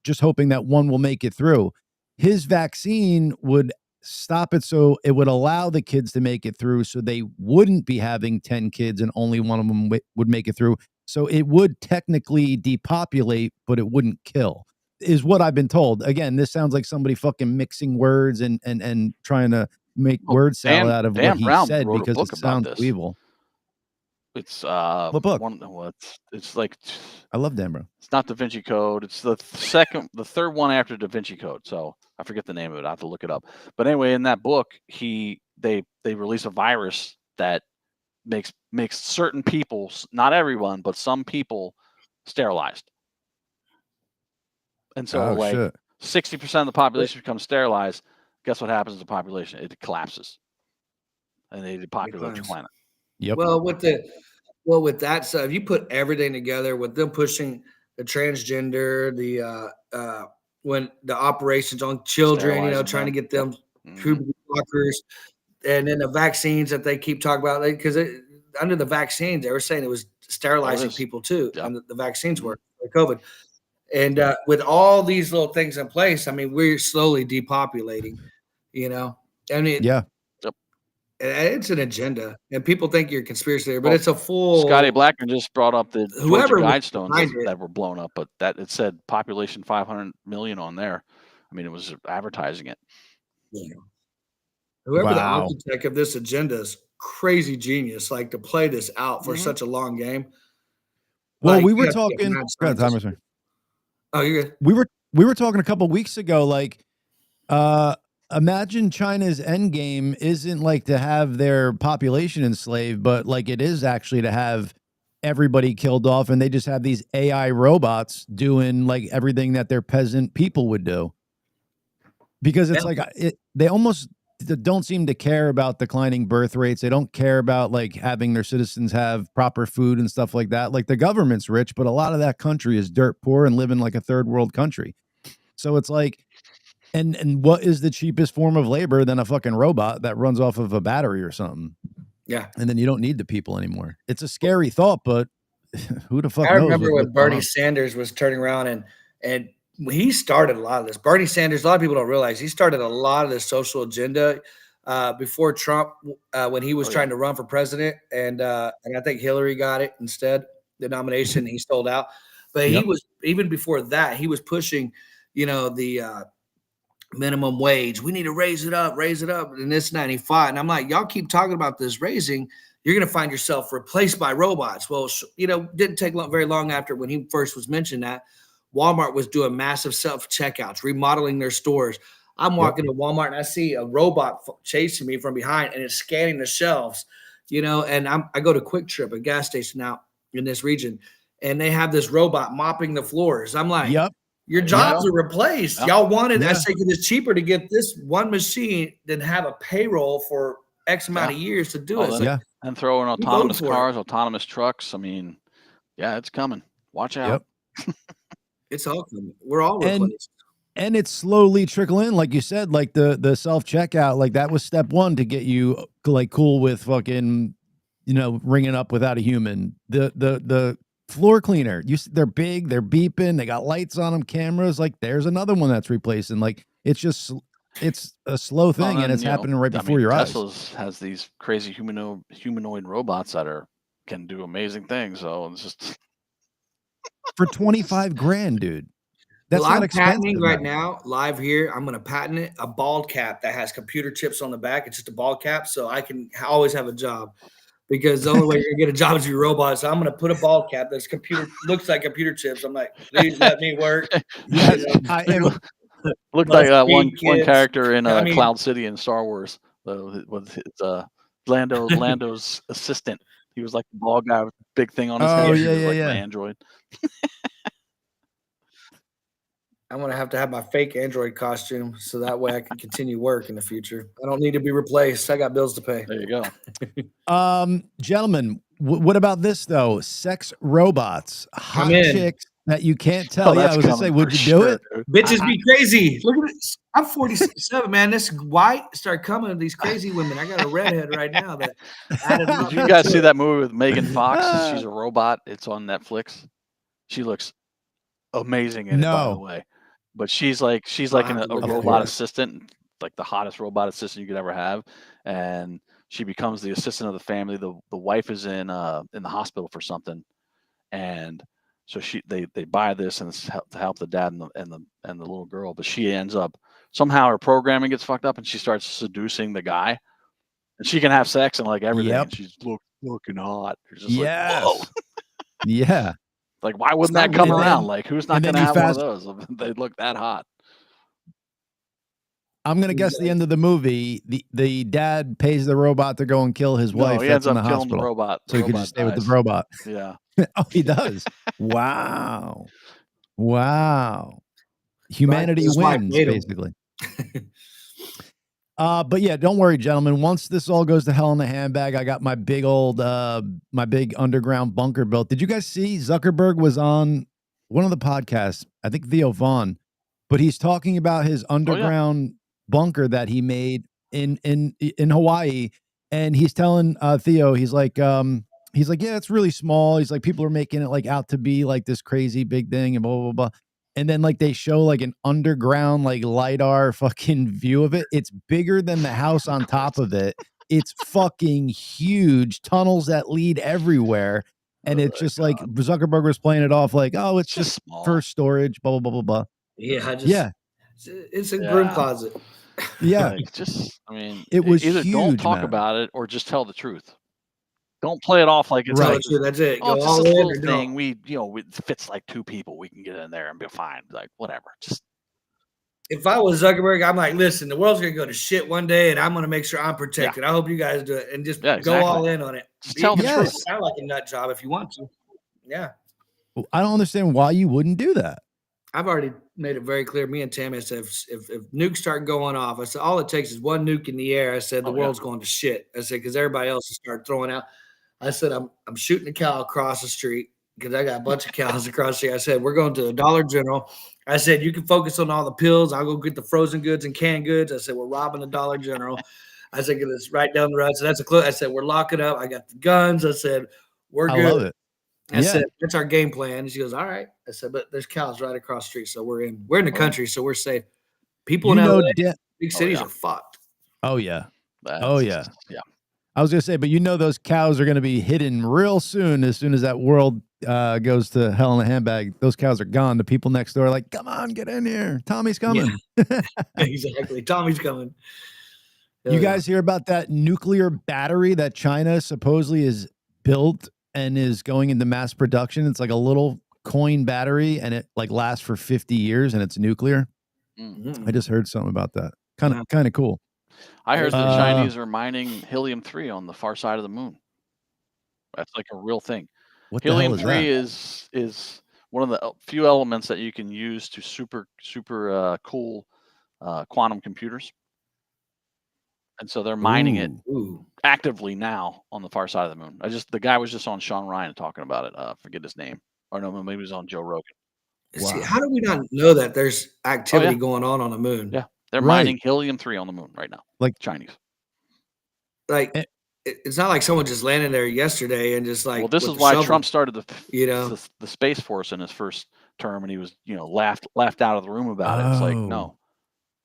just hoping that one will make it through. His vaccine would stop it, so it would allow the kids to make it through, so they wouldn't be having 10 kids and only one of them would make it through. So it would technically depopulate, but it wouldn't kill, is what I've been told. Again, this sounds like somebody fucking mixing words and trying to make word salad out of what he Brown said, wrote a because book it about sounds this. evil. It's What book? It's like, I love Dan Brown. it's not Da Vinci Code. It's the third one after Da Vinci Code. So I forget the name of it. I have to look it up. But anyway, in that book, they release a virus that makes certain people, not everyone, but some people, sterilized. And so Oh, shit. 60% of the population becomes sterilized. Guess what happens to the population? It collapses. And they depopulate the Declines. planet. Yep. Well, with that stuff, if you put everything together with them pushing the transgender, when the operations on children, Sterilizing trying to them. get them Mhm. puberty blockers, and then the vaccines that they keep talking about, because under the vaccines, they were saying it was sterilizing is. people too, Yep. and the vaccines were for COVID. And with all these little things in place, I mean, we're slowly depopulating, I mean, Yeah. it's an agenda, and people think you're a conspiracy theory, but it's a full. Scotty Blackman just brought up the Whoever Georgia was Guidestones behind it. that were blown up, but that it said population 500 million on there. I mean, it was advertising it. Whoever the Wow. architect of this agenda is crazy genius, like to play this out for such a long game. Well, Like, we you were have to get talking. mad Go ahead, scientists. Thomas. Oh, you're good. We were talking a couple weeks ago, like, imagine China's end game isn't like to have their population enslaved, but like it is actually to have everybody killed off, and they just have these AI robots doing like everything that their peasant people would do. Because it's like they almost don't seem to care about declining birth rates. They don't care about like having their citizens have proper food and stuff like that. Like the government's rich, but a lot of that country is dirt poor and live in like a third world country. So it's like, and what is the cheapest form of labor than a fucking robot that runs off of a battery or something? Yeah. And then you don't need the people anymore. It's a scary thought, but who the fuck I knows? remember when what's going Bernie on. Sanders was turning around and he started a lot of this. Bernie Sanders, a lot of people don't realize he started a lot of this social agenda before Trump when he was trying to run for president, and I think Hillary got it instead, the nomination. He sold out, but he was even before that he was pushing, the minimum wage. We need to raise it up, and this and that. And he fought, and I'm like, y'all keep talking about this raising. You're going to find yourself replaced by robots. Well, didn't take very long after when he first was mentioned that Walmart was doing massive self-checkouts, remodeling their stores. I'm walking to Walmart and I see a robot chasing me from behind and it's scanning the shelves, and I go to Quick Trip, a gas station out in this region, and they have this robot mopping the floors. I'm like, your jobs are replaced. Y'all wanted, I say, it's cheaper to get this one machine than have a payroll for X amount of years to do it. And throw in autonomous cars, autonomous trucks. I mean, it's coming. Watch out. It's all coming. We're all replaced. And it's slowly trickling in, like you said, like the self-checkout, like that was step one to get you like cool with fucking, ringing up without a human. The floor cleaner, they're big, they're beeping, they got lights on them, cameras. Like there's another one that's replacing. Like it's a slow thing, and it's happening right before your eyes. Tesla's has these crazy humanoid robots that can do amazing things. So it's just for $25,000, dude. That's I'm not expensive patenting right now, live here. I'm going to patent it, a bald cap that has computer chips on the back. It's just a bald cap, so I can always have a job. Because the only way you're going to get a job is your robot. So I'm going to put a bald cap that's looks like computer chips. I'm like, please let me work. Yes, I am. Looked like one character in Cloud City in Star Wars with his Lando's assistant. He was like the bald guy with the big thing on his head. He was like an android. I'm going to have my fake android costume so that way I can continue work in the future. I don't need to be replaced. I got bills to pay. There you go. Gentlemen, what about this though? Sex robots, hot chicks that you can't tell. I was going to say, would you do it? Bitches be crazy. Look at this. I'm 47, man. This white start coming to these crazy women. I got a redhead right now. Did you guys see that movie with Megan Fox? She's a robot. It's on Netflix. She looks amazing in it, by the way. But she's like a robot assistant, like the hottest robot assistant you could ever have, and she becomes the assistant of the family. The wife is in the hospital for something, and so they buy this and it's to help the dad and the little girl. But she ends up somehow her programming gets fucked up and she starts seducing the guy, and she can have sex and like everything. And she's looking hot. Just like, whoa. Yeah. Like, why wouldn't that come around? Like, who's not going to have one of those? They look that hot. I'm going to guess the end of the movie, the dad pays the robot to go and kill his wife. He ends up killing hospital, the robot. So he can just stay with the robot. Yeah. Oh, he does. Wow. Humanity wins, basically. But yeah, don't worry, gentlemen. Once this all goes to hell in the handbag, I got my big old, my big underground bunker built. Did you guys see Zuckerberg was on one of the podcasts? I think Theo Vaughn, but he's talking about his underground bunker that he made in Hawaii, and he's telling Theo, he's like, yeah, it's really small. He's like, people are making it like out to be like this crazy big thing and blah blah blah. And then like they show like an underground like LiDAR fucking view of it. It's bigger than the house on top of it. It's fucking huge, tunnels that lead everywhere. And it's just like Zuckerberg was playing it off like, oh, it's just for storage, blah, blah, blah, blah, blah. Yeah. It's a broom closet. Yeah. Like, it was either huge, don't talk about it or just tell the truth. Don't play it off like it's right. That's it. Oh, it's just a little thing. It fits like two people. We can get in there and be fine. Like, whatever. Just if I was Zuckerberg, I'm like, listen, the world's gonna go to shit one day, and I'm gonna make sure I'm protected. I hope you guys do it and just go all in on it. Just tell the truth. Sound like a nut job if you want to. Yeah. Well, I don't understand why you wouldn't do that. I've already made it very clear. Me and Tammy said, if nukes start going off, I said all it takes is one nuke in the air. I said the world's going to shit. I said because everybody else will start throwing out. I said, I'm shooting a cow across the street because I got a bunch of cows across the street. I said, we're going to the Dollar General. I said, you can focus on all the pills. I'll go get the frozen goods and canned goods. I said, we're robbing the Dollar General. I said, get this right down the road. So that's a clue. I said, we're locking up. I got the guns. I said, we're I good. love it. I said, that's our game plan. And she goes, all right. I said, but there's cows right across the street. So we're in the country. So we're safe. People in LA, big cities are fucked. Oh, yeah. Yeah. I was going to say, but those cows are going to be hidden real soon. As soon as that world goes to hell in a handbag, those cows are gone. The people next door are like, come on, get in here. Tommy's coming. Yeah. Exactly. Tommy's coming. You guys hear about that nuclear battery that China supposedly is built and is going into mass production? It's like a little coin battery, and it like lasts for 50 years, and it's nuclear. I just heard something about that. Kind of cool. I heard the Chinese are mining helium-3 on the far side of the moon. That's like a real thing. What the hell is Helium-3 that? is one of the few elements that you can use to super cool quantum computers. And so they're mining it actively now on the far side of the moon. The guy was just on Sean Ryan talking about it. Forget his name. Or no, maybe he was on Joe Rogan. See, how do we not know that there's activity going on the moon? Yeah. They're mining helium-3 on the moon right now. Like Chinese. Like it's not like someone just landed there yesterday and just like. Well, this is why Trump started the Space Force in his first term, and he was laughed out of the room about it. It's like, no,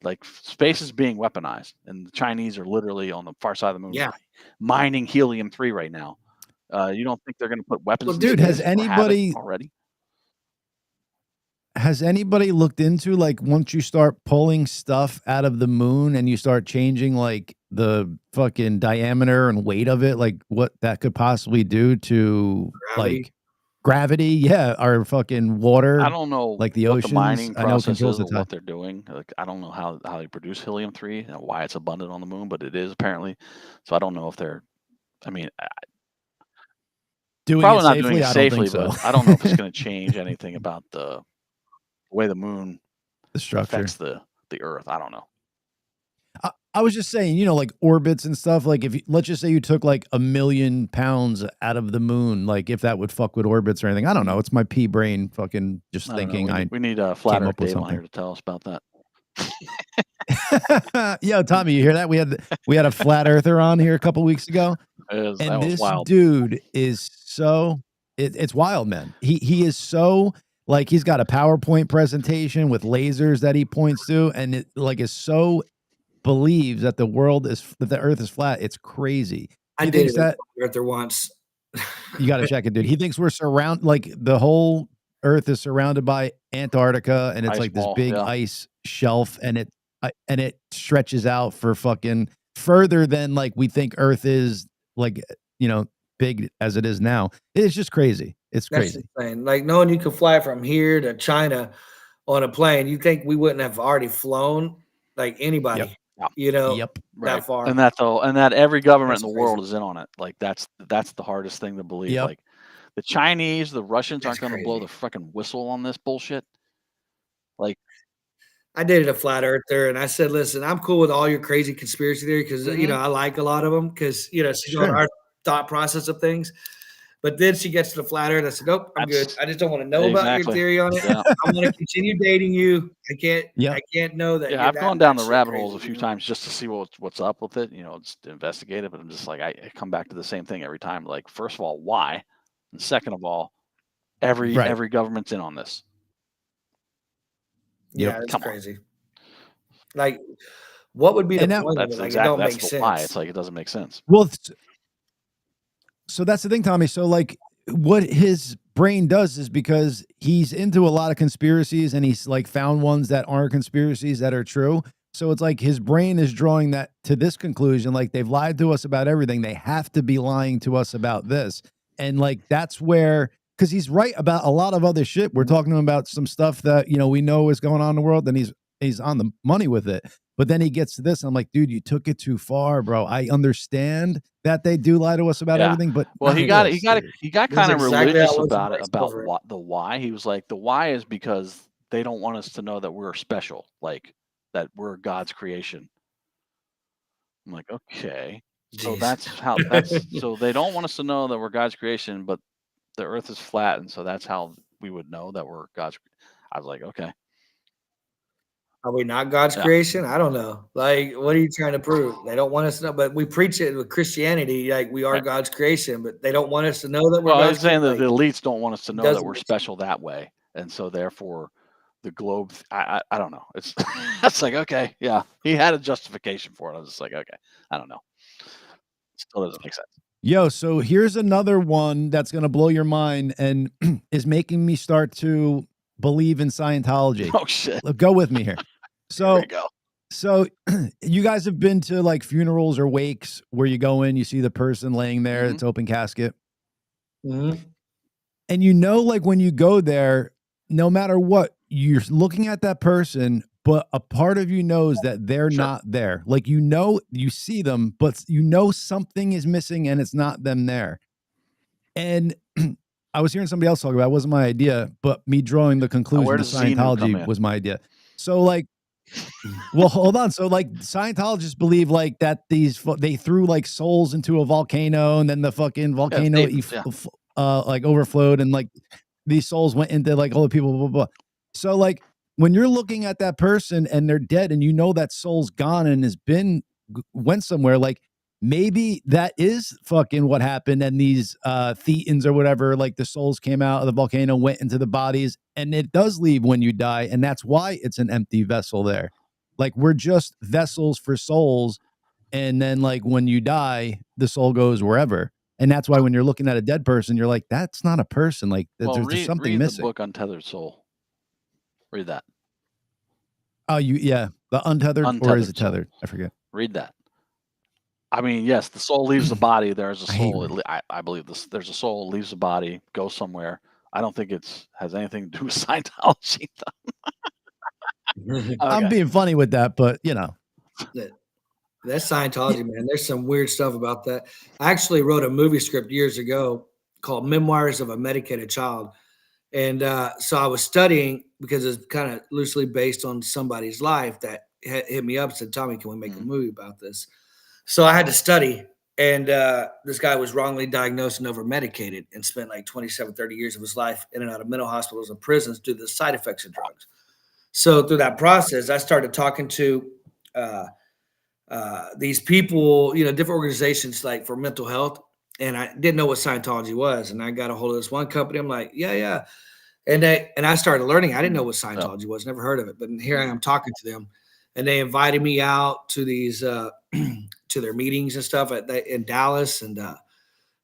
like space is being weaponized, and the Chinese are literally on the far side of the moon mining helium-3 right now. You don't think they're going to put weapons? Well, dude, has anybody already? Has anybody looked into, like, once you start pulling stuff out of the moon and you start changing like the fucking diameter and weight of it, like what that could possibly do to gravity? Or fucking water. I don't know, like the what oceans. The mining process is the what they're doing. Like, I don't know how they produce helium-3 and why it's abundant on the moon, but it is apparently. So I don't know if they're. I mean, doing probably it not safely? doing it I don't safely, think so. but I don't know if it's going to change anything about the way the moon the structure affects the Earth. I don't know. I was just saying, like orbits and stuff. Like, if let's just say you took like 1 million pounds out of the moon, like if that would fuck with orbits or anything. I don't know. It's my pea brain fucking just thinking. We need a flat Earth Dave on here to tell us about that. Yo, Tommy, you hear that? We had a flat earther on here a couple weeks ago, and this dude is so it's wild, man. He is so. Like, he's got a PowerPoint presentation with lasers that he points to, and it like is so believes that the Earth is flat. It's crazy. I did that Earth once. You got to check it, dude. He thinks we're like the whole Earth is surrounded by Antarctica, and it's like this big ice shelf, and it stretches out for fucking further than like we think Earth is, like, big as it is now. It's just crazy. It's crazy. Insane. Like, knowing you could fly from here to China on a plane, you think we wouldn't have already flown, like anybody, that far. And that every government in the world is in on it. Like, that's the hardest thing to believe. Like, the Chinese, the Russians aren't going to blow the fucking whistle on this bullshit. Like, I dated a flat earther, and I said, listen, I'm cool with all your crazy conspiracy theory because, I like a lot of them because, she's on our thought process of things. But then she gets to the flat earth. I said, nope, I'm good. I just don't want to know about your theory on it. I want to continue dating you. I can't know that. Yeah, I've gone down the rabbit holes a few times just to see what's up with it, just to investigate it. But I'm just like, I come back to the same thing every time. Like, first of all, why? And second of all, every government's in on this. Yeah, it's crazy. Like, what would be the point of it? Like, it don't make sense. Why. It's like, it doesn't make sense. Well, so that's the thing, Tommy. So, like, what his brain does is because he's into a lot of conspiracies, and he's like found ones that aren't conspiracies that are true. So it's like his brain is drawing that to this conclusion. Like, they've lied to us about everything. They have to be lying to us about this. And like, that's where, because he's right about a lot of other shit. We're talking about some stuff that, we know is going on in the world, and he's on the money with it. But then he gets to this, and I'm like, dude, you took it too far, bro. I understand that they do lie to us about everything, but he got kind of religious about it, about the why. He was like, the why is because they don't want us to know that we're special, like that we're God's creation. I'm like, okay, so so they don't want us to know that we're God's creation, but the Earth is flat, and so that's how we would know that we're God's. I was like, okay. Are we not God's creation? I don't know. Like, what are you trying to prove? They don't want us to know, but we preach it with Christianity, like we are God's creation, but they don't want us to know that we're Well, I God's was saying that creation. the elites don't want us to know that doesn't we're make special that way, and so therefore, the globe. I don't know. It's it's like, okay, yeah, he had a justification for it. I was just like, okay, I don't know. Still doesn't make sense. Yo, so here's another one that's gonna blow your mind and is making me start to believe in Scientology. Oh shit! Go with me here. Here So, we go. so you guys have been to like funerals or wakes where you go in, you see the person laying there, Mhm. it's open casket, Mhm. and you know, like when you go there, no matter what, you're looking at that person, but a part of you knows that they're Sure. not there. Like you know, you see them, but you know something is missing and it's not them there. And I was hearing somebody else talk about it. It wasn't my idea, but me drawing the conclusion where to does Xenu come Scientology in? was my idea. So like, well, hold on. So like Scientologists believe like that they threw like souls into a volcano and then the fucking volcano like overflowed and like these souls went into like all the people, blah, blah, blah. So like when you're looking at that person and they're dead and you know that soul's gone and went somewhere, like maybe that is fucking what happened. And these thetans or whatever, like the souls came out of the volcano, went into the bodies, and it does leave when you die. And that's why it's an empty vessel there. Like we're just vessels for souls. And then like when you die, the soul goes wherever. And that's why when you're looking at a dead person, you're like, that's not a person. Like Well, there's something read missing. the book Untethered Soul. Read that. Oh, the untethered, or is it Soul. tethered? I forget. Read that. I mean, yes, the soul leaves the body. There's a I hate soul. I believe this. There's a soul leaves the body, goes somewhere. I don't think has anything to do with Scientology. Okay. I'm being funny with that, but you know. That's Scientology, man. There's some weird stuff about that. I actually wrote a movie script years ago called Memoirs of a Medicated Child. And so I was studying because it's kind of loosely based on somebody's life that hit me up and said, Tommy, can we make a movie about this? So I had to study. And this guy was wrongly diagnosed and over-medicated and spent like 27, 30 years of his life in and out of mental hospitals and prisons due to the side effects of drugs. So through that process, I started talking to these people, different organizations like for mental health. And I didn't know what Scientology was. And I got a hold of this one company. I'm like, yeah. And I started learning. I didn't know what Scientology was, never heard of it. But here I am talking to them. And they invited me out to these to their meetings and stuff in Dallas, and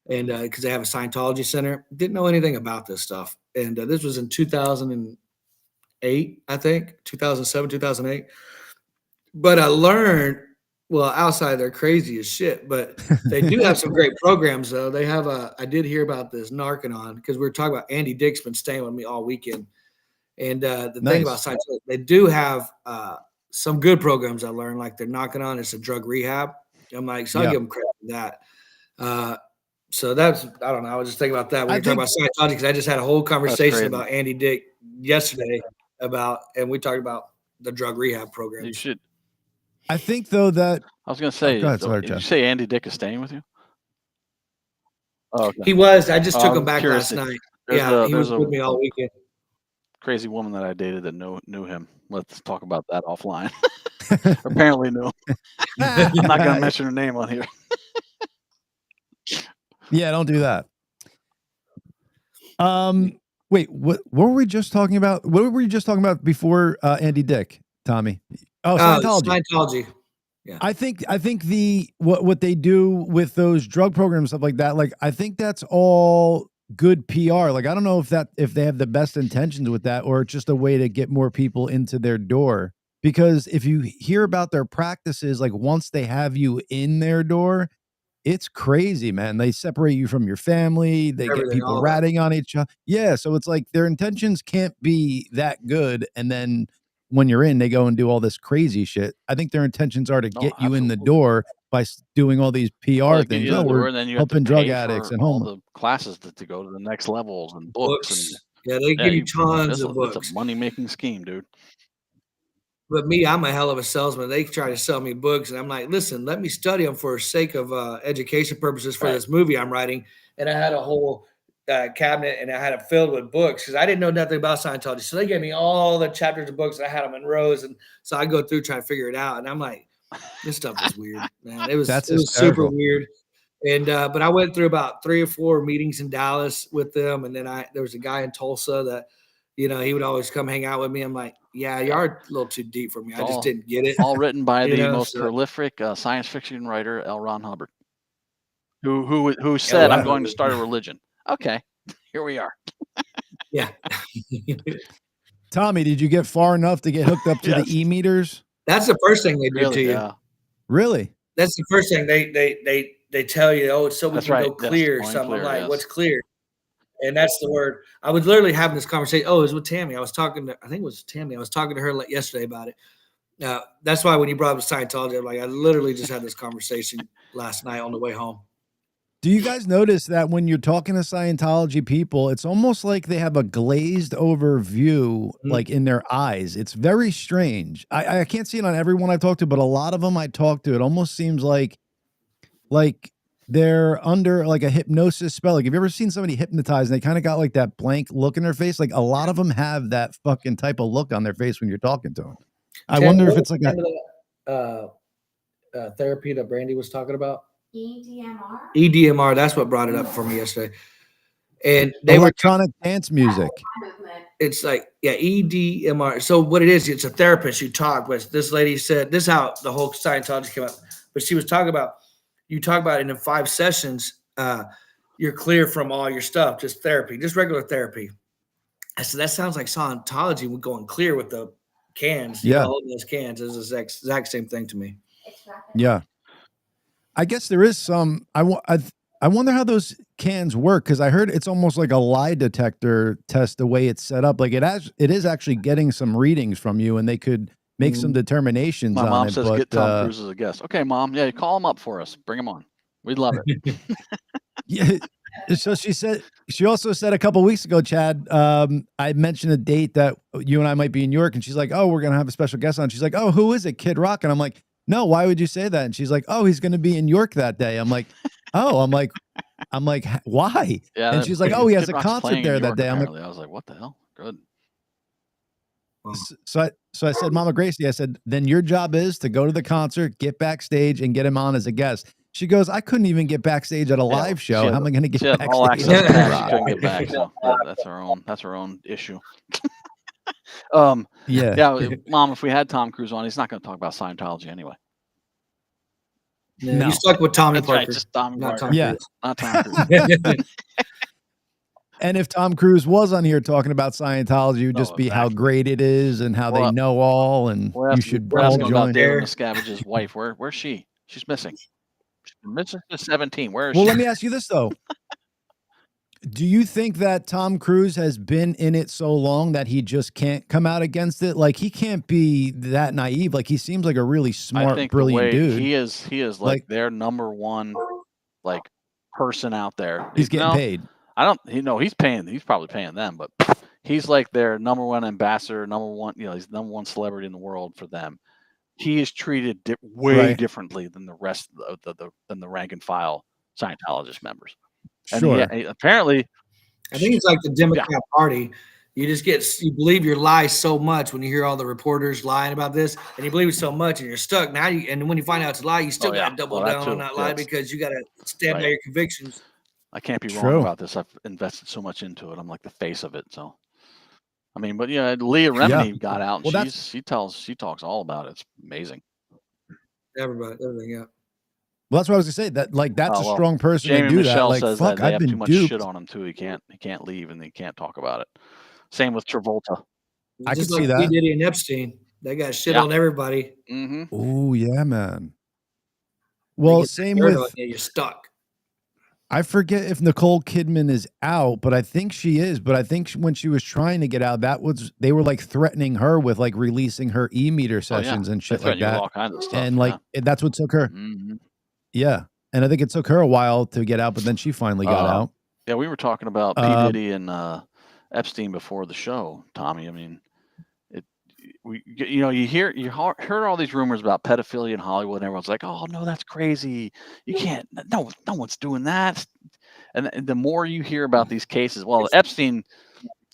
because they have a Scientology center. Didn't know anything about this stuff. And this was in 2008, I think, 2007, 2008. But I learned, well, outside they're crazy as shit, but they do have some great programs though. They have I did hear about this Narcanon because we were talking about Andy Dick's been staying with me all weekend. And the thing about Scientology, they do have some good programs I learned, like they're Narcanon. It's a drug rehab. I'm like, so I'll give them credit for that. So that's, I don't know. I was just thinking about that when you're talking about Scientology, because I just had a whole conversation about Andy Dick yesterday and we talked about the drug rehab programs. You should. I think though that I was going to say, go ahead, sorry, did you say Andy Dick is staying with you? Oh, okay. He was. I just took him back last night. He was with me all weekend. Crazy woman that I dated that knew him. Let's talk about that offline. Apparently knew. I'm not going to mention her name on here. Yeah, don't do that. Wait, what were we just talking about? What were you just talking about before Andy Dick, Tommy? Oh, Scientology. Scientology. Yeah. I think what they do with those drug programs, stuff like that, like I think that's all good PR. Like I don't know if they have the best intentions with that, or just a way to get more people into their door. Because if you hear about their practices, like once they have you in their door, it's crazy, man. They separate you from your family. They get people ratting on each other. Yeah. So it's like their intentions can't be that good. And then when you're in, they go and do all this crazy shit. I think their intentions are to get you in the door by doing all these PR things. Oh, we're helping drug addicts and all the classes to go to the next levels and books. And yeah, they give you tons of books. It's a money-making scheme, dude. But me, I'm a hell of a salesman. They try to sell me books, and I'm like, listen, let me study them for sake of education purposes for this movie I'm writing. And I had a whole cabinet, and I had it filled with books because I didn't know nothing about Scientology. So they gave me all the chapters of books, and I had them in rows, and so I go through trying to figure it out, and I'm like, this stuff is weird, man. It was super weird. And but I went through about 3 or 4 meetings in Dallas with them, and then there was a guy in Tulsa that, he would always come hang out with me. I'm like, yeah, you are a little too deep for me. I just didn't get it. All written by the most prolific science fiction writer, L. Ron Hubbard, who said, I'm going to start a religion. Okay, here we are. Yeah. Tommy, did you get far enough to get hooked up to the e-meters? That's the first thing they do to you. Yeah. Really? That's the first thing they tell you. Oh, it's so we can go clear something. I'm like, what's clear? And that's the word. I was literally having this conversation. Oh, it was with Tammy. I think it was Tammy. I was talking to her yesterday about it. That's why when you brought up Scientology, I'm like, I literally just had this conversation last night on the way home. Do you guys notice that when you're talking to Scientology people, it's almost like they have a glazed over view, like in their eyes? It's very strange. I can't see it on everyone I've talked to, but a lot of them I talk to, it almost seems like they're under like a hypnosis spell. Like, have you ever seen somebody hypnotized and they kind of got like that blank look in their face? Like, a lot of them have that fucking type of look on their face when you're talking to them. I wonder if it's like a therapy that Brandy was talking about. EDMR? EDMR, that's what brought it up for me yesterday. And they electronic dance music. It's like, yeah, EDMR. So what it is, it's a therapist you talk with. This lady said, this is how the whole Scientology came up. But she was talking about, you talk about it in 5 sessions, you're clear from all your stuff, just therapy, just regular therapy. I said, that sounds like Scientology with going clear with the cans. Yeah. Holding those cans is the exact same thing to me. Yeah. I guess there is some. I wonder how those cans work, because I heard it's almost like a lie detector test the way it's set up. Like it is actually getting some readings from you, and they could make some determinations. My mom on it, says but, get Tom Cruise as a guest. Okay, Mom. Yeah, call him up for us. Bring him on. We'd love it. Yeah. So she also said a couple of weeks ago, Chad, I mentioned a date that you and I might be in New York, and she's like, oh, we're gonna have a special guest on. She's like, oh, who is it? Kid Rock? And I'm like, no, why would you say that? And she's like, oh, he's going to be in York that day. I'm like, oh, I'm like, why? Yeah, and she's like, oh, he has a Rock's concert there that day. I'm like, I was like, what the hell? Good. So I said, Mama Gracey, I said, then your job is to go to the concert, get backstage, and get him on as a guest. She goes, I couldn't even get backstage at a live show. How am I going to get backstage? All access pass, she couldn't get back. So that's her own issue. Yeah, Mom, if we had Tom Cruise on, he's not going to talk about Scientology anyway. Yeah, no. You stuck with Tommy Parker. Right, just Tommy Parker. Not Tom Cruise. And if Tom Cruise was on here talking about Scientology, it would just be how great it is and how they know all, and you should all join. David Miscavige's wife. Where's she? She's missing. She's missing to 17. Where is she? Well, let me ask you this though. Do you think that Tom Cruise has been in it so long that he just can't come out against it? Like, he can't be that naive. Like, he seems like a really smart, brilliant dude. He is like their number one person out there. He's getting paid. He's paying. He's probably paying them, but he's like their number one ambassador, number one. He's number one celebrity in the world for them. He is treated way differently than the rest of the rank and file Scientologist members. Sure. And apparently, I think it's like the Democrat Party. You believe your lies so much when you hear all the reporters lying about this, and you believe it so much, and you're stuck. Now, and when you find out it's a lie, you still got to double down on that lie because you got to stand by your convictions. I can't be wrong about this. I've invested so much into it. I'm like the face of it. So, I mean, but Leah Remini got out, and she talks all about it. It's amazing. Everything, yeah. Well, that's what I was gonna say. That that's a strong person Jamie to do Michelle that. Like, says fuck, that they I've have been too much shit on him too. He can't leave, and he can't talk about it. Same with Travolta. I can see that. Diddy and Epstein, they got shit on everybody. Mm-hmm. Oh yeah, man. Well, same with you're stuck. I forget if Nicole Kidman is out, but I think she is. But I think when she was trying to get out, they were like threatening her with like releasing her e-meter sessions and shit like that. All kinds of stuff, and that's what took her. Mm-hmm. Yeah. And I think it took her a while to get out, but then she finally got out. Yeah, we were talking about P. Diddy and Epstein before the show, Tommy. I mean, you heard all these rumors about pedophilia in Hollywood, and everyone's like, "Oh no, that's crazy. You can't. No one's doing that." And the more you hear about these cases, well, Epstein,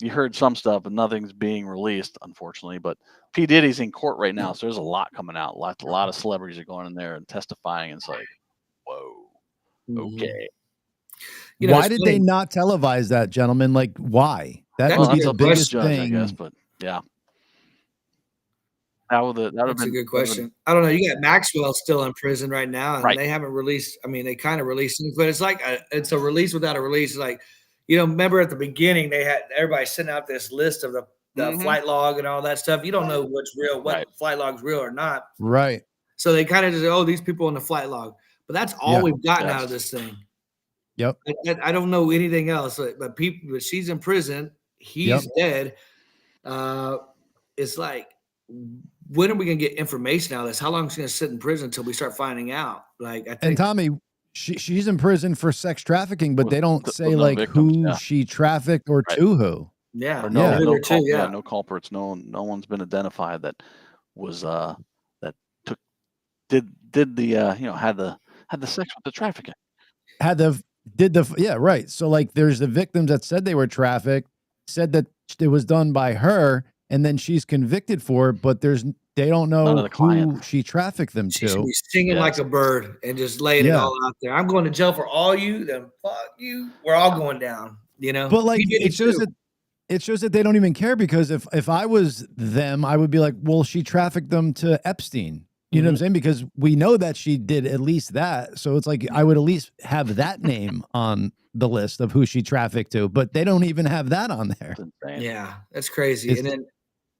you heard some stuff, but nothing's being released, unfortunately. But P. Diddy's in court right now, so there's a lot coming out. A lot of celebrities are going in there and testifying. And it's like, whoa, okay. You know, Why it's did funny. they not televise that, gentlemen? Like, why? That That's would a be that's the up to the biggest judge, I thing. guess. But yeah, that would have That's been a good question. I don't know. You got Maxwell still in prison right now, and Right. they haven't released. I mean, they kind of released things, but it's like it's a release without a release. Like, you know, remember at the beginning they had everybody sent out this list of the Mhm. flight log and all that stuff. You don't know what's real, what Right. flight log's real or not. Right. So they kind of just, oh, these people on the flight log. But that's all Yeah. we've gotten out Yes. of this thing. Yep. I don't know anything else. But she's in prison. He's dead. It's like, when are we gonna get information out of this? How long is she gonna sit in prison until we start finding out? Like, I And think Tommy, she's in prison for sex trafficking, but With- they don't with say no like victims, who yeah. she trafficked or Right. to who. yeah, Or Yeah. neither too, yeah. no culprits. No one's been identified that was that did the had the sex with the trafficking. Yeah, right. So like there's the victims that said they were trafficked, said that it was done by her, and then she's convicted for it, but they don't None of know the client. who she trafficked them She should to. be singing like Yes. a bird and just laying it Yeah. all out there. I'm going to jail for all you, then fuck you. We're all going down, you know. But like He did it shows too. that they don't even care, because if I was them, I would be like, well, she trafficked them to Epstein. You know what I'm saying? Because we know that she did at least that. So it's like I would at least have that name on the list of who she trafficked to, but they don't even have that on there. It's insane. Yeah, that's crazy. It's- And then,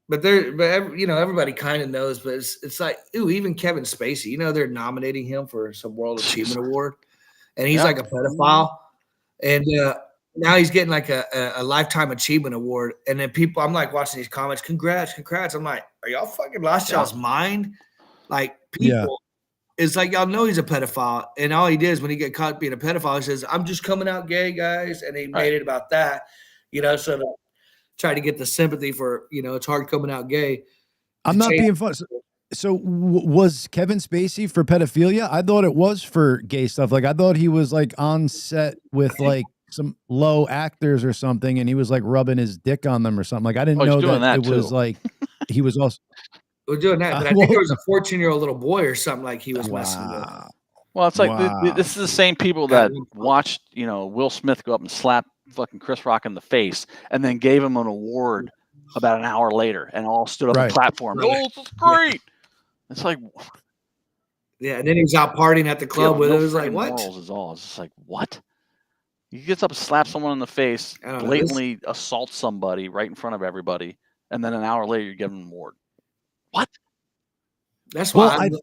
but you know, everybody kind of knows, but it's like, ooh, even Kevin Spacey, you know, they're nominating him for some World Achievement Award, and he's Yeah. like a pedophile, and now he's getting like a Lifetime Achievement Award. And then people, I'm like watching these comments, congrats. I'm like, are y'all fucking lost y'all's mind? Like, people, it's like, y'all know he's a pedophile, and all he did is when he get caught being a pedophile, he says, I'm just coming out gay, guys, and he made it about that, you know, so to try to get the sympathy for, you know, it's hard coming out gay. I'm not being funny. So was Kevin Spacey for pedophilia? I thought it was for gay stuff. Like I thought he was like on set with like some low actors or something, and he was like rubbing his dick on them or something. Like I didn't Oh, he's know doing that that it was too. like he was also. We're doing that, but I think there was a 14-year-old little boy or something like he was messing with. Wow. Well, it's like Wow. this is the same people that watched, you know, Will Smith go up and slap fucking Chris Rock in the face, and then gave him an award about an hour later, and all stood up and Right. clapped for him. Right. Oh, this is great. It's like, Yeah, and then he was out partying at the club with it. It was like, what? Morals is all. It's just like, what? He gets up and slaps someone in the face, I don't know, blatantly assaults somebody right in front of everybody, and then an hour later you give him an award. What? That's why Well,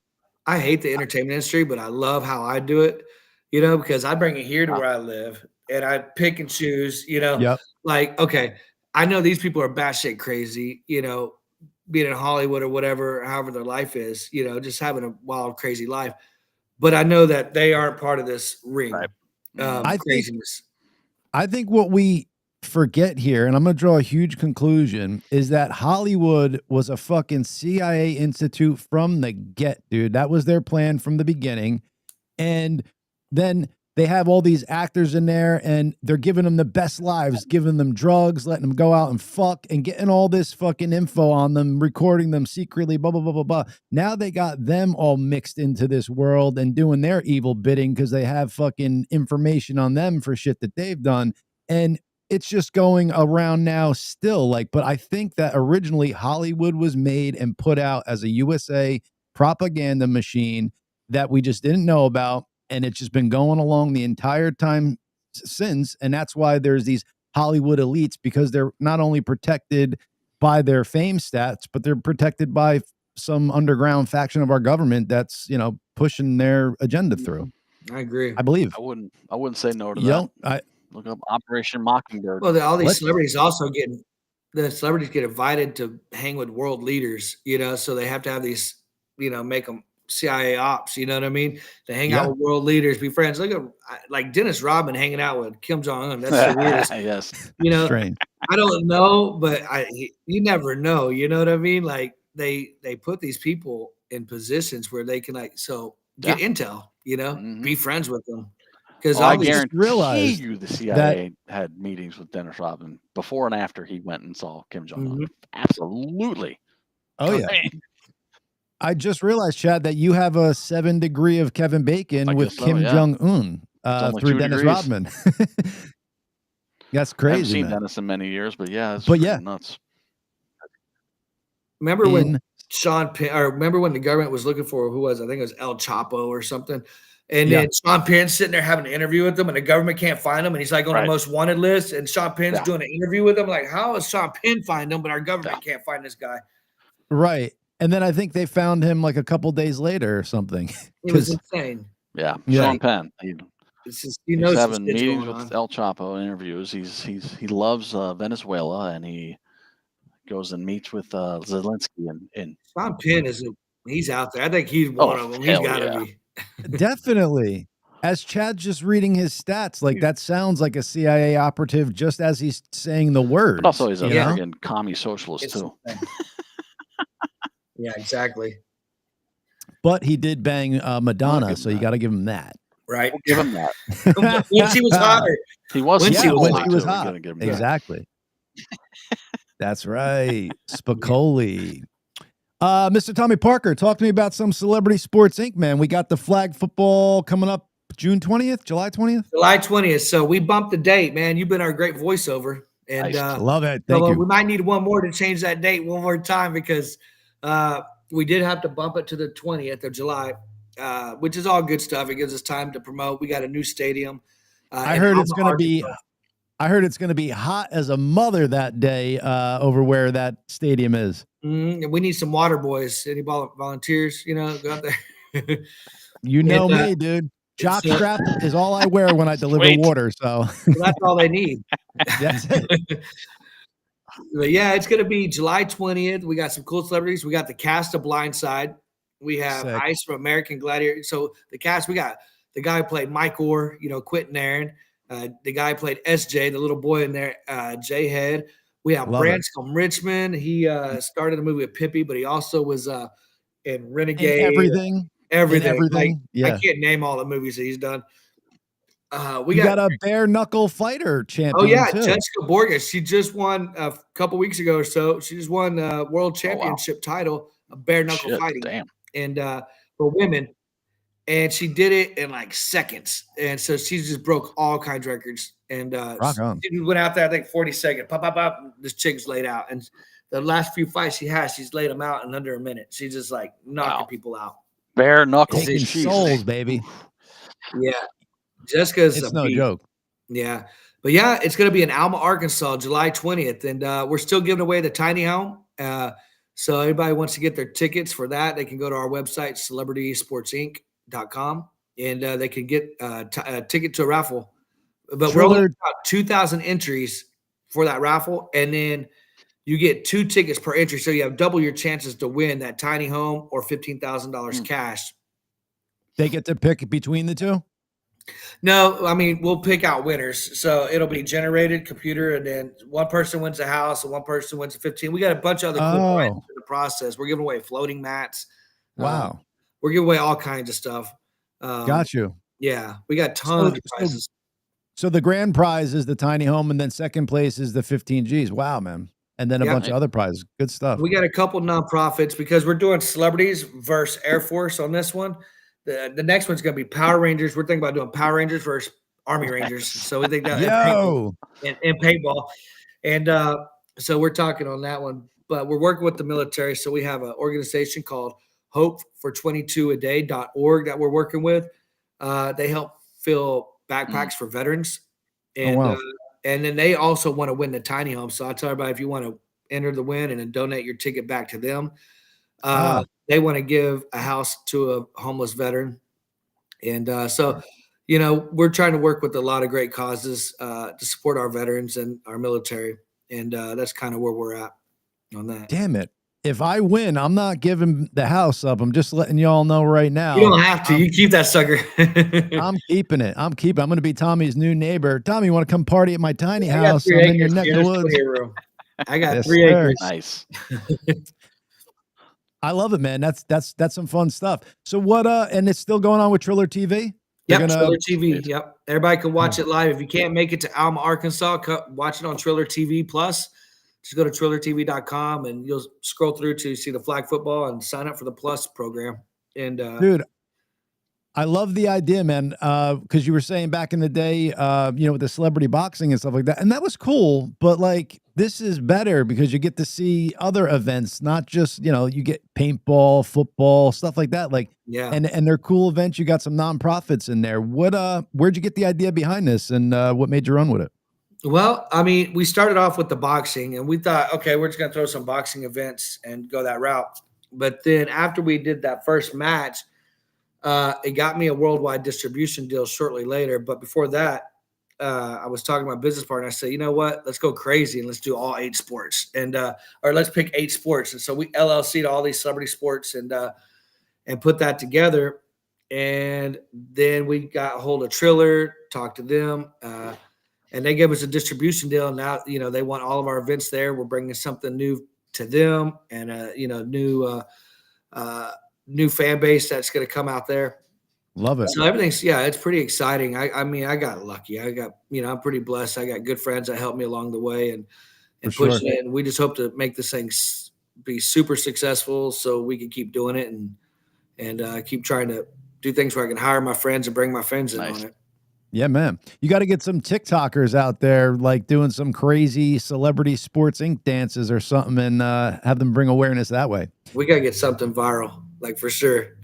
I hate the entertainment industry, but I love how I do it, you know, because I bring it here to where I live and I pick and choose, you know, Yep. like, okay, I know these people are batshit crazy, you know, being in Hollywood or whatever, however their life is, you know, just having a wild, crazy life. But I know that they aren't part of this ring Right. craziness. I think what we forget here, and I'm going to draw a huge conclusion, is that Hollywood was a fucking CIA institute from the get, dude. That was their plan from the beginning. And then they have all these actors in there, and they're giving them the best lives, giving them drugs, letting them go out and fuck, and getting all this fucking info on them, recording them secretly, blah, blah, blah, blah, blah. Now they got them all mixed into this world and doing their evil bidding because they have fucking information on them for shit that they've done. And it's just going around now still. Like, but I think that originally Hollywood was made and put out as a USA propaganda machine that we just didn't know about. And it's just been going along the entire time since. And that's why there's these Hollywood elites, because they're not only protected by their fame stats, but they're protected by some underground faction of our government that's, you know, pushing their agenda through. I agree. I believe. I wouldn't say no to Yo, that. Look up Operation Mockingbird. Well, all these Let's- celebrities also the celebrities get invited to hang with world leaders, you know, so they have to have these, you know, make them CIA ops, you know what I mean? To hang out with world leaders, be friends. Look at like Dennis Rodman hanging out with Kim Jong-un. That's the weirdest. Yes. You know, strange. I don't know, but you never know. You know what I mean? Like they put these people in positions where they can get intel, you know, be friends with them. because I just guarantee realized you the CIA had meetings with Dennis Rodman before and after he went and saw Kim Jong Un. Absolutely. Oh yeah. I just realized, Chad, that you have a 7 degree of Kevin Bacon I with guess so, Kim yeah. Jong Un only through 2 Dennis degrees. Rodman. That's I haven't crazy, seen man. Dennis in many years, but yeah, it's But freaking yeah. nuts. Remember when Sean Penn, or remember when the government was looking for who was, I think it was El Chapo or something. And Yeah. then Sean Penn's sitting there having an interview with them, and the government can't find him, and he's like on the Right. most wanted list. And Sean Penn's Yeah. doing an interview with him. Like, how is Sean Penn find him, but our government can't find this guy? Right. And then I think they found him like a couple days later or something. It was insane. Yeah, Yeah. Sean Penn. It's just, He's some having shit's meetings going with on. El Chapo, interviews. He loves Venezuela, and he goes and meets with Zelensky. And Sean Penn he's out there. I think he's one of them. He's hell got to yeah. be. Definitely. As Chad's just reading his stats, like that sounds like a CIA operative just as he's saying the words. But also he's a you know? friggin' commie socialist It's too. Yeah, exactly. But he did bang Madonna, give so him you that. got to give him that. Right. We'll give him that. When she was hotter. He was When she was when he was too. We hot. gotta give him that. Exactly. That's right. Spicoli. Mr. Tommy Parker, talk to me about some Celebrity Sports Inc., man. We got the flag football coming up June 20th, July 20th? July 20th. So we bumped the date, man. You've been our great voiceover. And Nice. Love it. Thank you. we might need one more to change that date one more time because we did have to bump it to the 20th of July, which is all good stuff. It gives us time to promote. We got a new stadium. I heard it's going to be hot as a mother that day over where that stadium is. And we need some water boys. Any volunteers, go out there. You know me, dude. Jock strap is all I wear when I deliver water. So that's all they need. That's it. But yeah, it's going to be July 20th. We got some cool celebrities. We got the cast of Blindside. We have Sick. Ice from American Gladiator. So the cast, we got the guy who played Mike Orr, Quentin Aaron. The guy who played SJ, the little boy in there, Jay Head. We have Branscombe Richmond. He started a movie with Pippi, but he also was in Renegade. Everything. Like, yeah. I can't name all the movies that he's done. We got a bare knuckle fighter champion. Oh yeah, too. Jessica Borges. She just won a couple weeks ago or so. She just won a world championship title of bare knuckle fighting. Damn. And for women, and she did it in like seconds. And so she just broke all kinds of records. And Rock on. she went out there, I think 40 seconds. Pop, pop, pop. This chick's laid out. And the last few fights she's laid them out in under a minute. She's just like knocking people out. Bare knuckle. Taking souls, baby. Yeah. Jessica's it's no joke. Yeah. But yeah, it's going to be in Alma, Arkansas, July 20th. And we're still giving away the tiny home. So anybody wants to get their tickets for that, they can go to our website, celebritysportsinc.com, and they can get a ticket to a raffle. But we're only about 2,000 entries for that raffle. And then you get 2 tickets per entry. So you have double your chances to win that tiny home or $15,000 cash. They get to pick between the two? No, I mean, we'll pick out winners. So it'll be generated computer, and then one person wins a house and one person wins a 15. We got a bunch of other cool prizes in the process. We're giving away floating mats. Wow. We're giving away all kinds of stuff. Got you. Yeah, we got tons of prizes. So the grand prize is the tiny home, and then second place is the 15 Gs. Wow, man. And then a bunch of other prizes. Good stuff. We got a couple nonprofits because we're doing celebrities versus Air Force on this one. The next one's going to be Power Rangers. We're thinking about doing Power Rangers versus Army Rangers. So we think that and paintball. And so we're talking on that one. But we're working with the military. So we have an organization called hopefor22aday.org that we're working with. They help fill backpacks for veterans. And and then they also want to win the tiny home. So I tell everybody, if you want to enter the win and then donate your ticket back to them, they want to give a house to a homeless veteran. And so, we're trying to work with a lot of great causes to support our veterans and our military. And that's kind of where we're at on that. Damn it. If I win, I'm not giving the house up. I'm just letting y'all know right now. You don't have to. You keep that sucker. I'm keeping it. I'm going to be Tommy's new neighbor. Tommy, you want to come party at my tiny house? I'm in your neck of the woods. I got 3 acres. Nice. I love it, man. That's some fun stuff. So what? And it's still going on with Triller TV. They're Yep, gonna- Triller TV. Yep, everybody can watch it live. If you can't make it to Alma, Arkansas, watch it on Triller TV Plus. Just go to trillertv.com and you'll scroll through to see the flag football and sign up for the Plus program. And Dude, I love the idea, man. Because you were saying back in the day, with the celebrity boxing and stuff like that, and that was cool. But like, this is better because you get to see other events, not just you get paintball, football, stuff like that. Like, yeah, and they're cool events. You got some nonprofits in there. Where'd you get the idea behind this, and what made you run with it? well, I mean, we started off with the boxing, and we thought, okay, we're just gonna throw some boxing events and go that route. But then after we did that first match, it got me a worldwide distribution deal shortly later. But before that, I was talking to my business partner. I said, you know what? Let's go crazy and let's do all 8 sports, and or let's pick 8 sports. And so we LLC'd all these celebrity sports and put that together. And then we got a hold of Triller, talked to them, and they gave us a distribution deal. And now, they want all of our events there. We're bringing something new to them, and new fan base that's going to come out there. Love it. So everything's, it's pretty exciting. I mean, I got lucky. I got, I'm pretty blessed. I got good friends that helped me along the way and pushing it. And we just hope to make this thing be super successful so we can keep doing it and keep trying to do things where I can hire my friends and bring my friends in on it. Yeah, man. You got to get some TikTokers out there, like doing some crazy Celebrity Sports Inc. dances or something, and have them bring awareness that way. We got to get something viral, like for sure.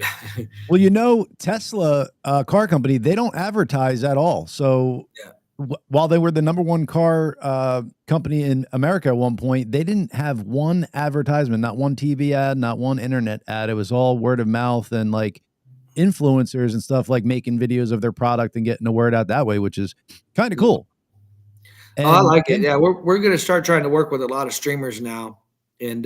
Well, Tesla car company, they don't advertise at all. So while they were the #1 car company in America at one point, they didn't have one advertisement, not one TV ad, not one internet ad. It was all word of mouth and like influencers and stuff, like making videos of their product and getting the word out that way, which is kind of cool. And, I like it. Yeah, we're going to start trying to work with a lot of streamers now, and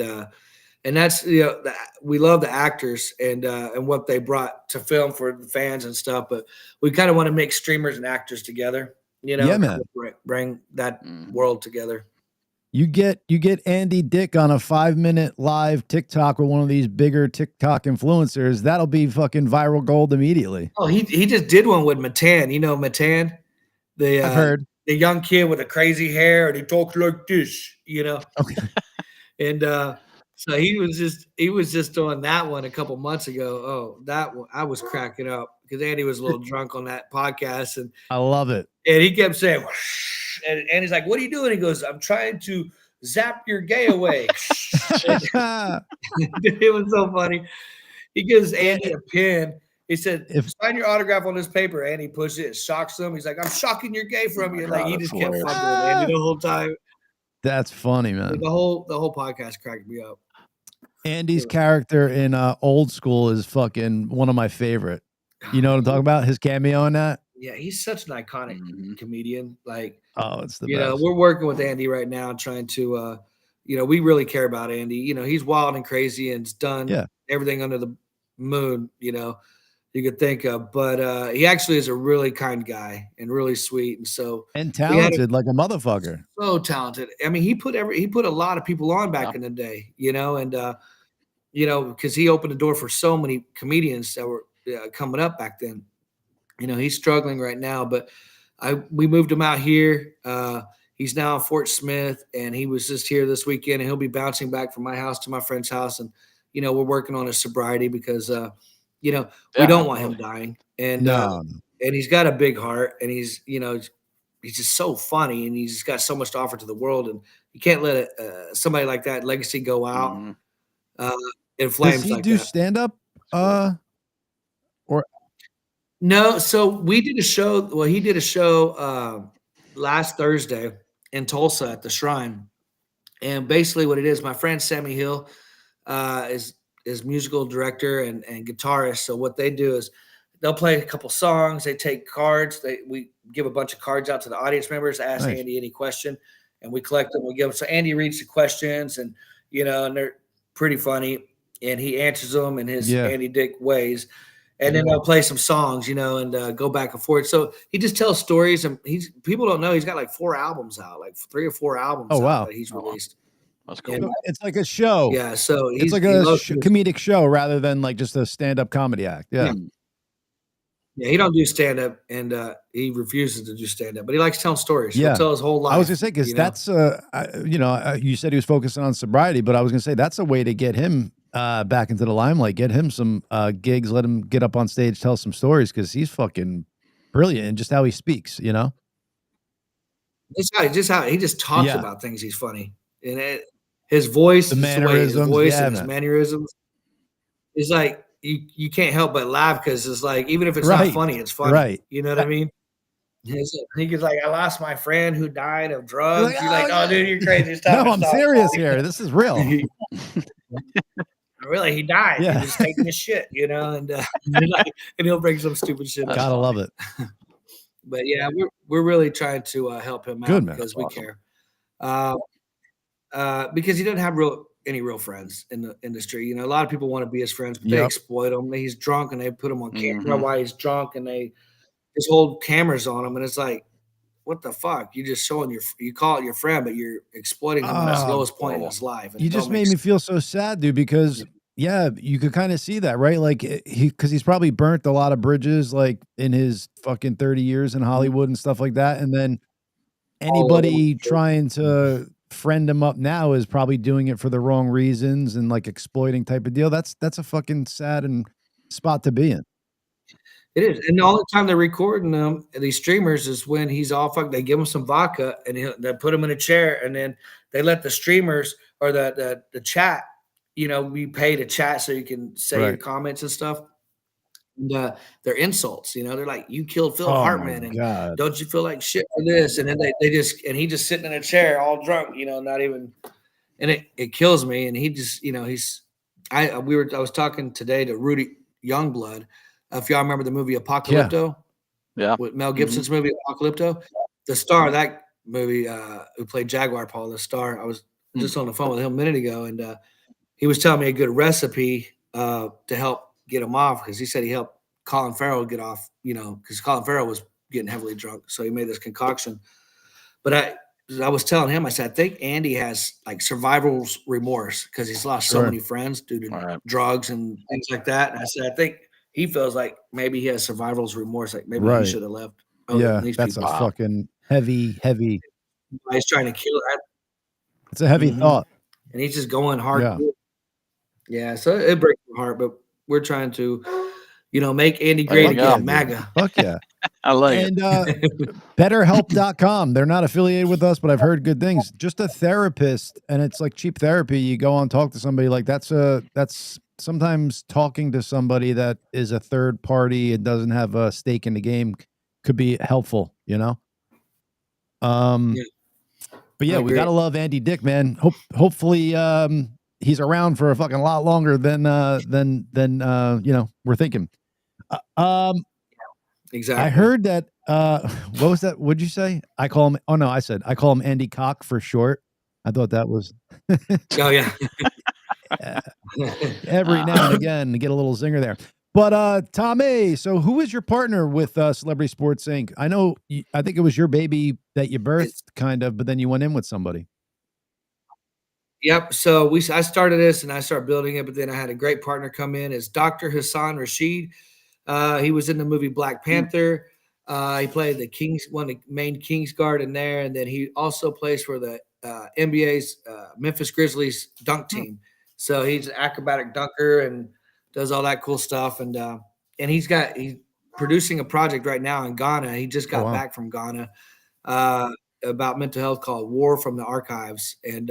that's we love the actors and what they brought to film for the fans and stuff, but we kind of want to mix streamers and actors together. Yeah, man. Bring that world together. You get Andy Dick on a 5-minute live TikTok with one of these bigger TikTok influencers. That'll be fucking viral gold immediately. Oh, he just did one with Matan. You know Matan? I've heard. The young kid with the crazy hair, and he talks like this, Okay. And so he was just doing that one a couple months ago. Oh, that one I was cracking up because Andy was a little drunk on that podcast, and I love it. And he kept saying, whoosh, and he's like, "What are you doing?" He goes, "I'm trying to zap your gay away." It was so funny. He gives Andy a pen. He said, "Sign your autograph on this paper." Andy pushes it, shocks him. He's like, "I'm shocking your gay from you." Like he just kept fucking with Andy the whole time. That's funny, man. The whole podcast cracked me up. Andy's character in Old School is fucking one of my favorite. You know what I'm talking about? His cameo in that? Yeah, he's such an iconic comedian. Like, it's the best. We're working with Andy right now, trying to, we really care about Andy. He's wild and crazy and has done everything under the moon, you could think of. But he actually is a really kind guy and really sweet, and talented like a motherfucker. So talented. I mean, he put a lot of people on back in the day, and because he opened the door for so many comedians that were coming up back then. He's struggling right now, but we moved him out here. He's now in Fort Smith, and he was just here this weekend, and he'll be bouncing back from my house to my friend's house. And, we're working on his sobriety because, we don't want him dying. And, and he's got a big heart, and he's just so funny, and he's got so much to offer to the world. And you can't let somebody like that legacy go out in flames. Does he like do that. stand-up? No, so we did a show. Well, he did a show last Thursday in Tulsa at the Shrine, and basically what it is, my friend Sammy Hill is musical director and guitarist. So what they do is they'll play a couple songs. They take cards. We give a bunch of cards out to the audience members, ask Andy any question, and we collect them. We give them. So Andy reads the questions, and and they're pretty funny, and he answers them in his Andy Dick ways. And then they'll play some songs, and go back and forth. So he just tells stories, and people don't know he's got like 4 albums out, like 3 or 4 albums. Oh, wow. That he's released. That's cool. So it's like a show. Yeah, so it's like a comedic show rather than like just a stand-up comedy act. Yeah. Yeah, he don't do stand up, and he refuses to do stand up, but he likes telling stories. Yeah. He'll tell his whole life. I was gonna say because you know? that's you said he was focusing on sobriety, but I was gonna say that's a way to get him back into the limelight, get him some gigs, let him get up on stage, tell some stories because he's fucking brilliant and just how he speaks, you know. Just how he just talks Yeah. about things. He's funny, and his voice, The just the way his mannerisms, voice yeah, and his man. mannerisms is like you can't help but laugh because it's like even if it's Right. not funny, it's funny. Right. You know what I mean? He gets like, I lost my friend who died of drugs. like, You're like, "Oh, oh, dude, you're crazy. No, Stop. I'm serious here. This is real. Really, he died. Yeah. He was taking his shit, and and he'll bring some stupid shit up. Gotta love it. But yeah, we're really trying to help him out Good, man. because That's we awesome. care. Because he doesn't have any real friends in the industry. A lot of people want to be his friends, but they Yep. exploit him. He's drunk and they put him on camera Mhm. while he's drunk, and they just hold cameras on him, and it's like, what the fuck? You're just showing you call it your friend, but you're exploiting him at his Oh, lowest point in horrible. his life. And You it just don't make made me feel so sad, dude, because yeah, you could kind of see that, right? Like because he's probably burnt a lot of bridges like in his fucking 30 years in Hollywood and stuff like that. And then All over anybody him. trying to friend him up now is probably doing it for the wrong reasons and like exploiting type of deal. That's a fucking sad and spot to be in. It is, and the only time they're recording them, these streamers, is when he's all fucked. They give him some vodka, and they put him in a chair, and then they let the streamers or the chat, we pay to chat so you can say your Right. comments and stuff. And they're insults, they're like, "You killed Phil Oh Hartman, my and God. don't you feel like shit for this?" And then he just sitting in a chair, all drunk, not even, and it kills me. And he just, I was talking today to Rudy Youngblood. If y'all remember the movie Apocalypto, Yeah. with Mel Gibson's movie Apocalypto, the star of that movie, who played Jaguar Paul, the star, I was just on the phone with him a minute ago, and he was telling me a good recipe to help get him off, because he said he helped Colin Farrell get off, because Colin Farrell was getting heavily drunk, so he made this concoction. But I was telling him, I said, I think Andy has like survival remorse because he's lost so Sure. many friends due to All right. drugs and things like that. And I said, I think he feels like maybe he has survival's remorse, like maybe Right. he should have left. other Yeah, than these that's people. a fucking heavy. He's trying to kill that, It's a heavy Mhm. thought. and he's just going hard. Yeah. Yeah, so it breaks my heart, but we're trying to, make Andy There great you go. again, MAGA. Fuck yeah. I like it. And betterhelp.com. They're not affiliated with us, but I've heard good things. Just a therapist, and it's like cheap therapy. You go on, talk to somebody. Like that's sometimes talking to somebody that is a third party and doesn't have a stake in the game could be helpful, Yeah. But yeah, I we agree. gotta love Andy Dick, man. Hopefully he's around for a fucking lot longer than we're thinking. Exactly. I heard that what was that? What'd you say? I call him Andy Cock for short. I thought that was Oh yeah. every now and again to get a little zinger there. But Tommy, so who is your partner with Celebrity Sports Inc? I know I think it was your baby that you birthed kind of, but then you went in with somebody. Yep. So I started this and I started building it, but then I had a great partner come in as Dr. Hassan Rashid. He was in the movie Black Panther. He played one of the main Kings guard in there, and then he also plays for the NBA's Memphis Grizzlies dunk team. So he's an acrobatic dunker and does all that cool stuff. And he's producing a project right now in Ghana. He just got wow. back from Ghana about mental health called War from the Archives, and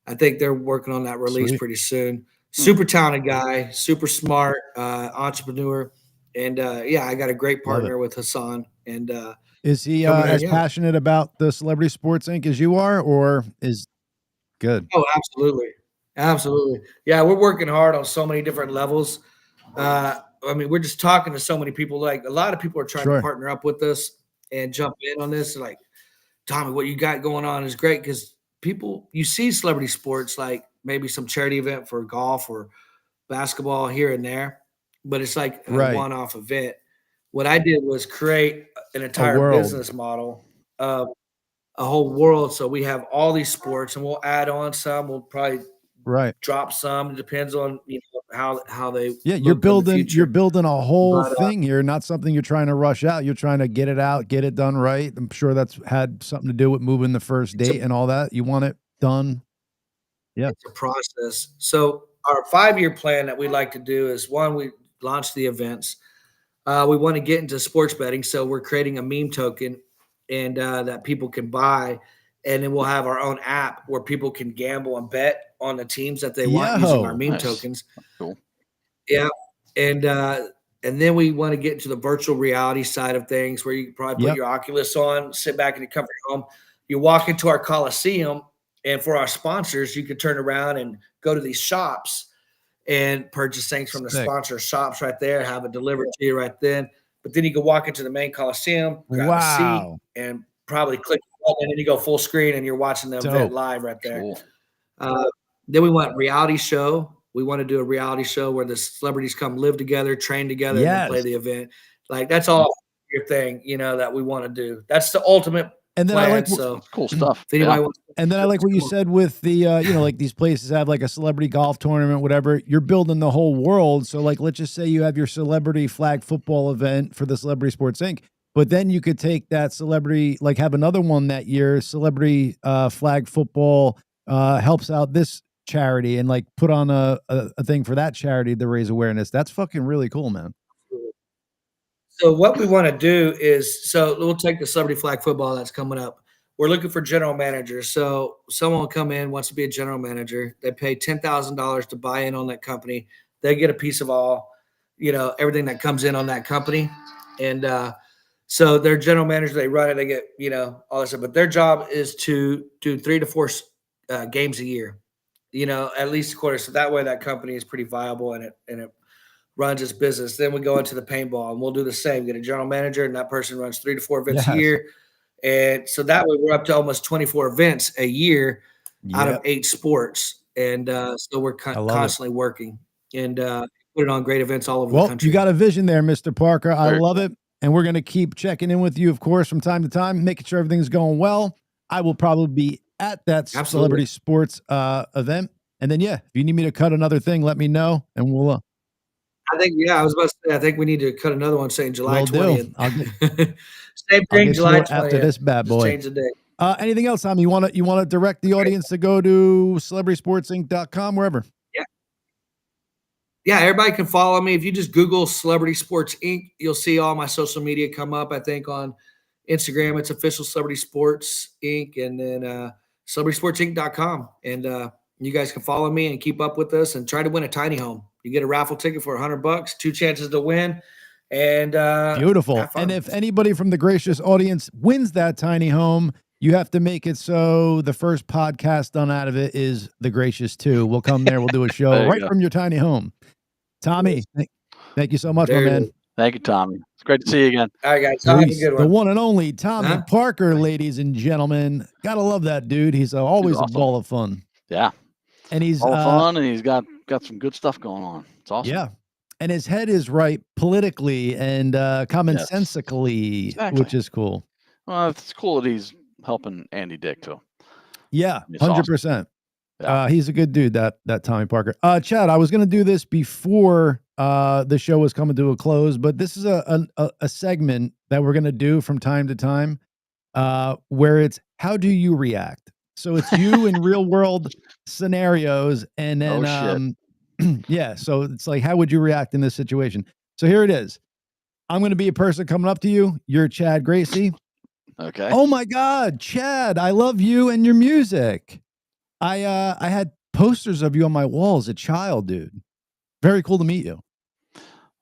I think they're working on that release Sweet. pretty soon. Super talented guy, super smart entrepreneur. And I got a great partner with Hassan. And Is he From there, as yeah. passionate about the Celebrity Sports Inc. as you are, or is good? oh, absolutely. Yeah, we're working hard on so many different levels. We're just talking to so many people. Like a lot of people are trying Sure. to partner up with us and jump in on this. Like, Tommy, what you got going on is great, because you see celebrity sports like maybe some charity event for golf or basketball here and there, but it's like a Right. one-off event. What I did was create an entire world. business model of a whole world. So we have all these sports, and we'll add on some. We'll probably Right. drop some. It depends on how they. Yeah, you're building a whole But, thing here, not something you're trying to rush out. You're trying to get it out, get it done right. I'm sure that's had something to do with moving the first date and all that. You want it done. Yeah. It's a process. So our 5-year plan that we like to do is, one, we launch the events. We want to get into sports betting, so we're creating a meme token, and that people can buy, and then we'll have our own app where people can gamble and bet on the teams that they want using our meme Nice. tokens. Cool. Yeah, and then we want to get into the virtual reality side of things, where you can probably put your Oculus on, sit back in the comfort of home. You walk into our Coliseum, and for our sponsors, you can turn around and go to these shops and purchase things from the sponsor shops right there, have it delivered to you right then. But then you can walk into the main Coliseum, grab a seat, and probably click the button, and then you go full screen and you're watching the event live right there. Cool. Then we want reality show. We want to do a reality show where the celebrities come live together, train together, and then play the event. Like, that's all your thing, that we want to do. That's the ultimate And then plan. I like cool stuff. If anybody wants, and then I like what you said with the like these places have like a celebrity golf tournament, whatever. You're building the whole world. So like, let's just say you have your celebrity flag football event for the Celebrity Sports Inc. But then you could take that celebrity, like have another one that year, celebrity flag football helps out this charity, and like put on a thing for that charity to raise awareness. That's fucking really cool, man. So what we want to do is, so we'll take the celebrity flag football that's coming up. We're looking for general managers. So someone will come in, wants to be a general manager. They pay $10,000 to buy in on that company. They get a piece of all, everything that comes in on that company. And so they're general managers. They run it. They get, all this stuff. But their job is to do 3 to 4 games a year, at least a quarter. So that way that company is pretty viable, and it runs its business. Then we go into the paintball, and we'll do the same. Get a general manager, and that person runs 3 to 4 events a year. And so that way we're up to almost 24 events a year out of 8 sports. And so we're constantly working and putting on great events all over the country. You got a vision there, Mr. Parker. I love it. And we're going to keep checking in with you, of course, from time to time, making sure everything's going well. I will probably be at that celebrity sports event. And then, if you need me to cut another thing, let me know, and we'll I think, I was about to say, I think we need to cut another one saying July 20th. Same thing, July 20th. After this bad boy. Change the date. Anything else, Tom? You want to direct the audience to go to celebritysportsinc.com, wherever? Yeah, everybody can follow me. If you just Google Celebrity Sports Inc., you'll see all my social media come up. I think on Instagram, it's official Celebrity Sports Inc., and then celebritysportsinc.com. And you guys can follow me and keep up with us and try to win a tiny home. You get a raffle ticket for $100, 2 chances to win. And beautiful. And if anybody from the gracious audience wins that tiny home, you have to make it so the first podcast done out of it is the Gracious 2. We'll come there. We'll do a show right from your tiny home. Tommy, thank you so much, my man. Thank you, Tommy. It's great to see you again. All right, guys. Have a good one. The one and only Tommy Parker, ladies and gentlemen. Gotta love that dude. He's always a ball of fun. Yeah. And he's all fun, and he's got some good stuff going on. It's awesome. Yeah. And his head is right politically and commonsensically, which is cool. Well, it's cool that he's helping Andy Dick too. Yeah, 100%. Yeah. He's a good dude, that Tommy Parker. Chad, I was going to do this before the show was coming to a close, but this is a segment that we're going to do from time to time where it's how do you react? So it's you in real world scenarios, and then so it's like, how would you react in this situation? So here it is. I'm going to be a person coming up to you. You're Chad Gracey. Okay. Oh my God, Chad, I love you and your music. I had posters of you on my wall as a child, dude. Very cool to meet you.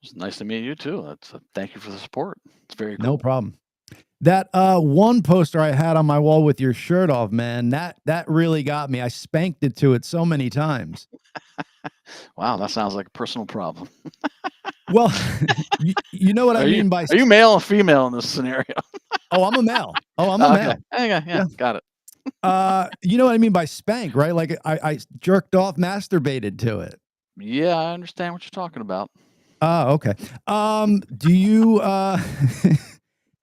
It's nice to meet you too. Thank you for the support. It's very cool. No problem. That one poster I had on my wall with your shirt off, man, that really got me. I spanked it to it so many times. Wow, that sounds like a personal problem. Well, you know what I mean by... Are you male or female in this scenario? Oh, I'm a male. Oh, I'm a male. Okay, yeah, got it. You know what I mean by spank, right? Like I jerked off, masturbated to it. Yeah, I understand what you're talking about. Okay. Do you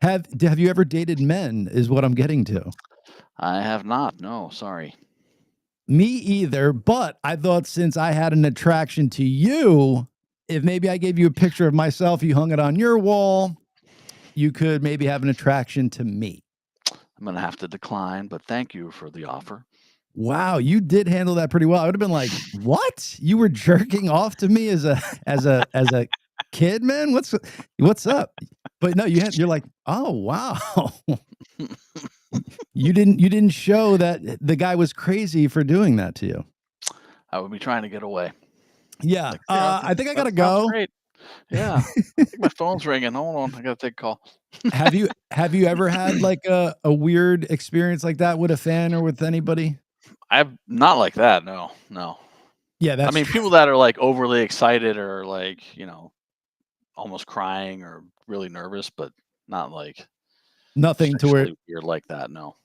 have you ever dated men? Is what I'm getting to. I have not. No, sorry. Me either, but I thought since I had an attraction to you, if maybe I gave you a picture of myself, you hung it on your wall, you could maybe have an attraction to me. I'm going to have to decline, but thank you for the offer. Wow, you did handle that pretty well. I would have been like, "What? You were jerking off to me as a kid, man? What's up?" But no, you're like, "Oh, wow." You didn't show that the guy was crazy for doing that to you. I would be trying to get away. Yeah. Like, yeah, I think I that gotta sounds go. great. Yeah. I think my phone's ringing. Hold on. I got to take a call. Have you ever had like a weird experience like that with a fan or with anybody? I've not like that. No. Yeah, I that's mean, true. people that are like overly excited or like, almost crying or really nervous, but not like Nothing to where sexually weird like that. No.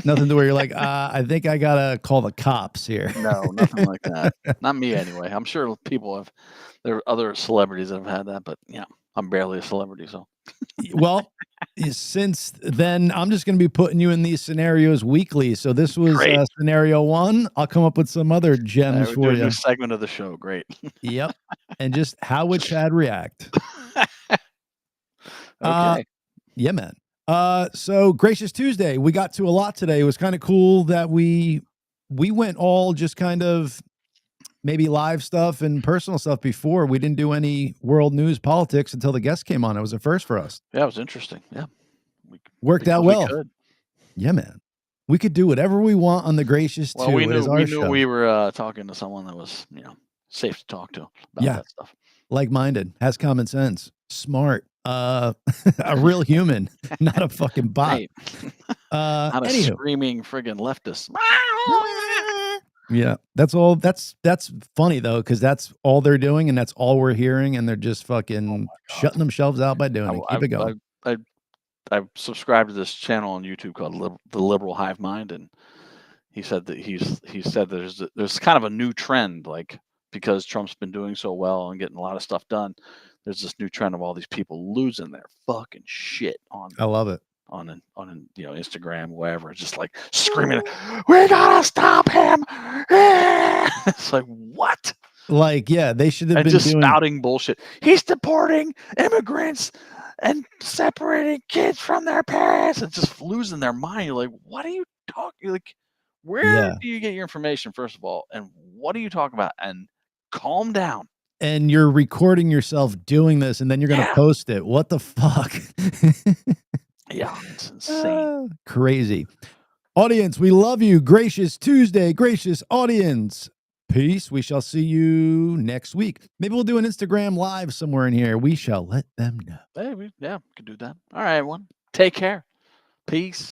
nothing to where you're like, I think I gotta call the cops here. No, nothing like that. Not me anyway. I'm sure there are other celebrities that have had that, but yeah, I'm barely a celebrity, so. Well, since then, I'm just going to be putting you in these scenarios weekly. So this was Great. scenario 1. I'll come up with some other gems We're for doing a you. new segment of the show. Great. Yep. And just how would Chad react? Okay. Yeah, man. So Gracious Tuesday, we got to a lot today. It was kind of cool that we went all just kind of maybe live stuff and personal stuff before. We didn't do any world news politics until the guest came on. It was a first for us. Yeah, it was interesting. Yeah. Worked out because well. we could. Yeah, man. We could do whatever we want on the Gracious Well, too. we It knew is our show. we were talking to someone that was, safe to talk to about Yeah. that stuff. Like-minded, has common sense, smart, a real human, not a fucking bot. Right. Not a Anywho. screaming friggin' leftist. Yeah, that's all. That's funny though, because that's all they're doing, and that's all we're hearing, and they're just fucking shutting themselves out by doing it. Keep it going. I've subscribed to this channel on YouTube called The Liberal Hive Mind, and he said that he said there's kind of a new trend, like because Trump's been doing so well and getting a lot of stuff done. There's this new trend of all these people losing their fucking shit on I love it. on Instagram, wherever, just like screaming, "We gotta stop him!" It's like, what? Like, yeah, they should have And been just doing. spouting bullshit. He's deporting immigrants and separating kids from their parents and just losing their mind. You're like, what are you talking? Like, where Yeah. do you get your information, first of all? And what are you talking about? And calm down. And you're recording yourself doing this, and then you're gonna Yeah. post it. What the fuck? Yeah, it's insane. Crazy. Audience, we love you. Gracious Tuesday, gracious audience. Peace. We shall see you next week. Maybe we'll do an Instagram live somewhere in here. We shall let them know. Hey, we could do that. All right, everyone. Take care. Peace.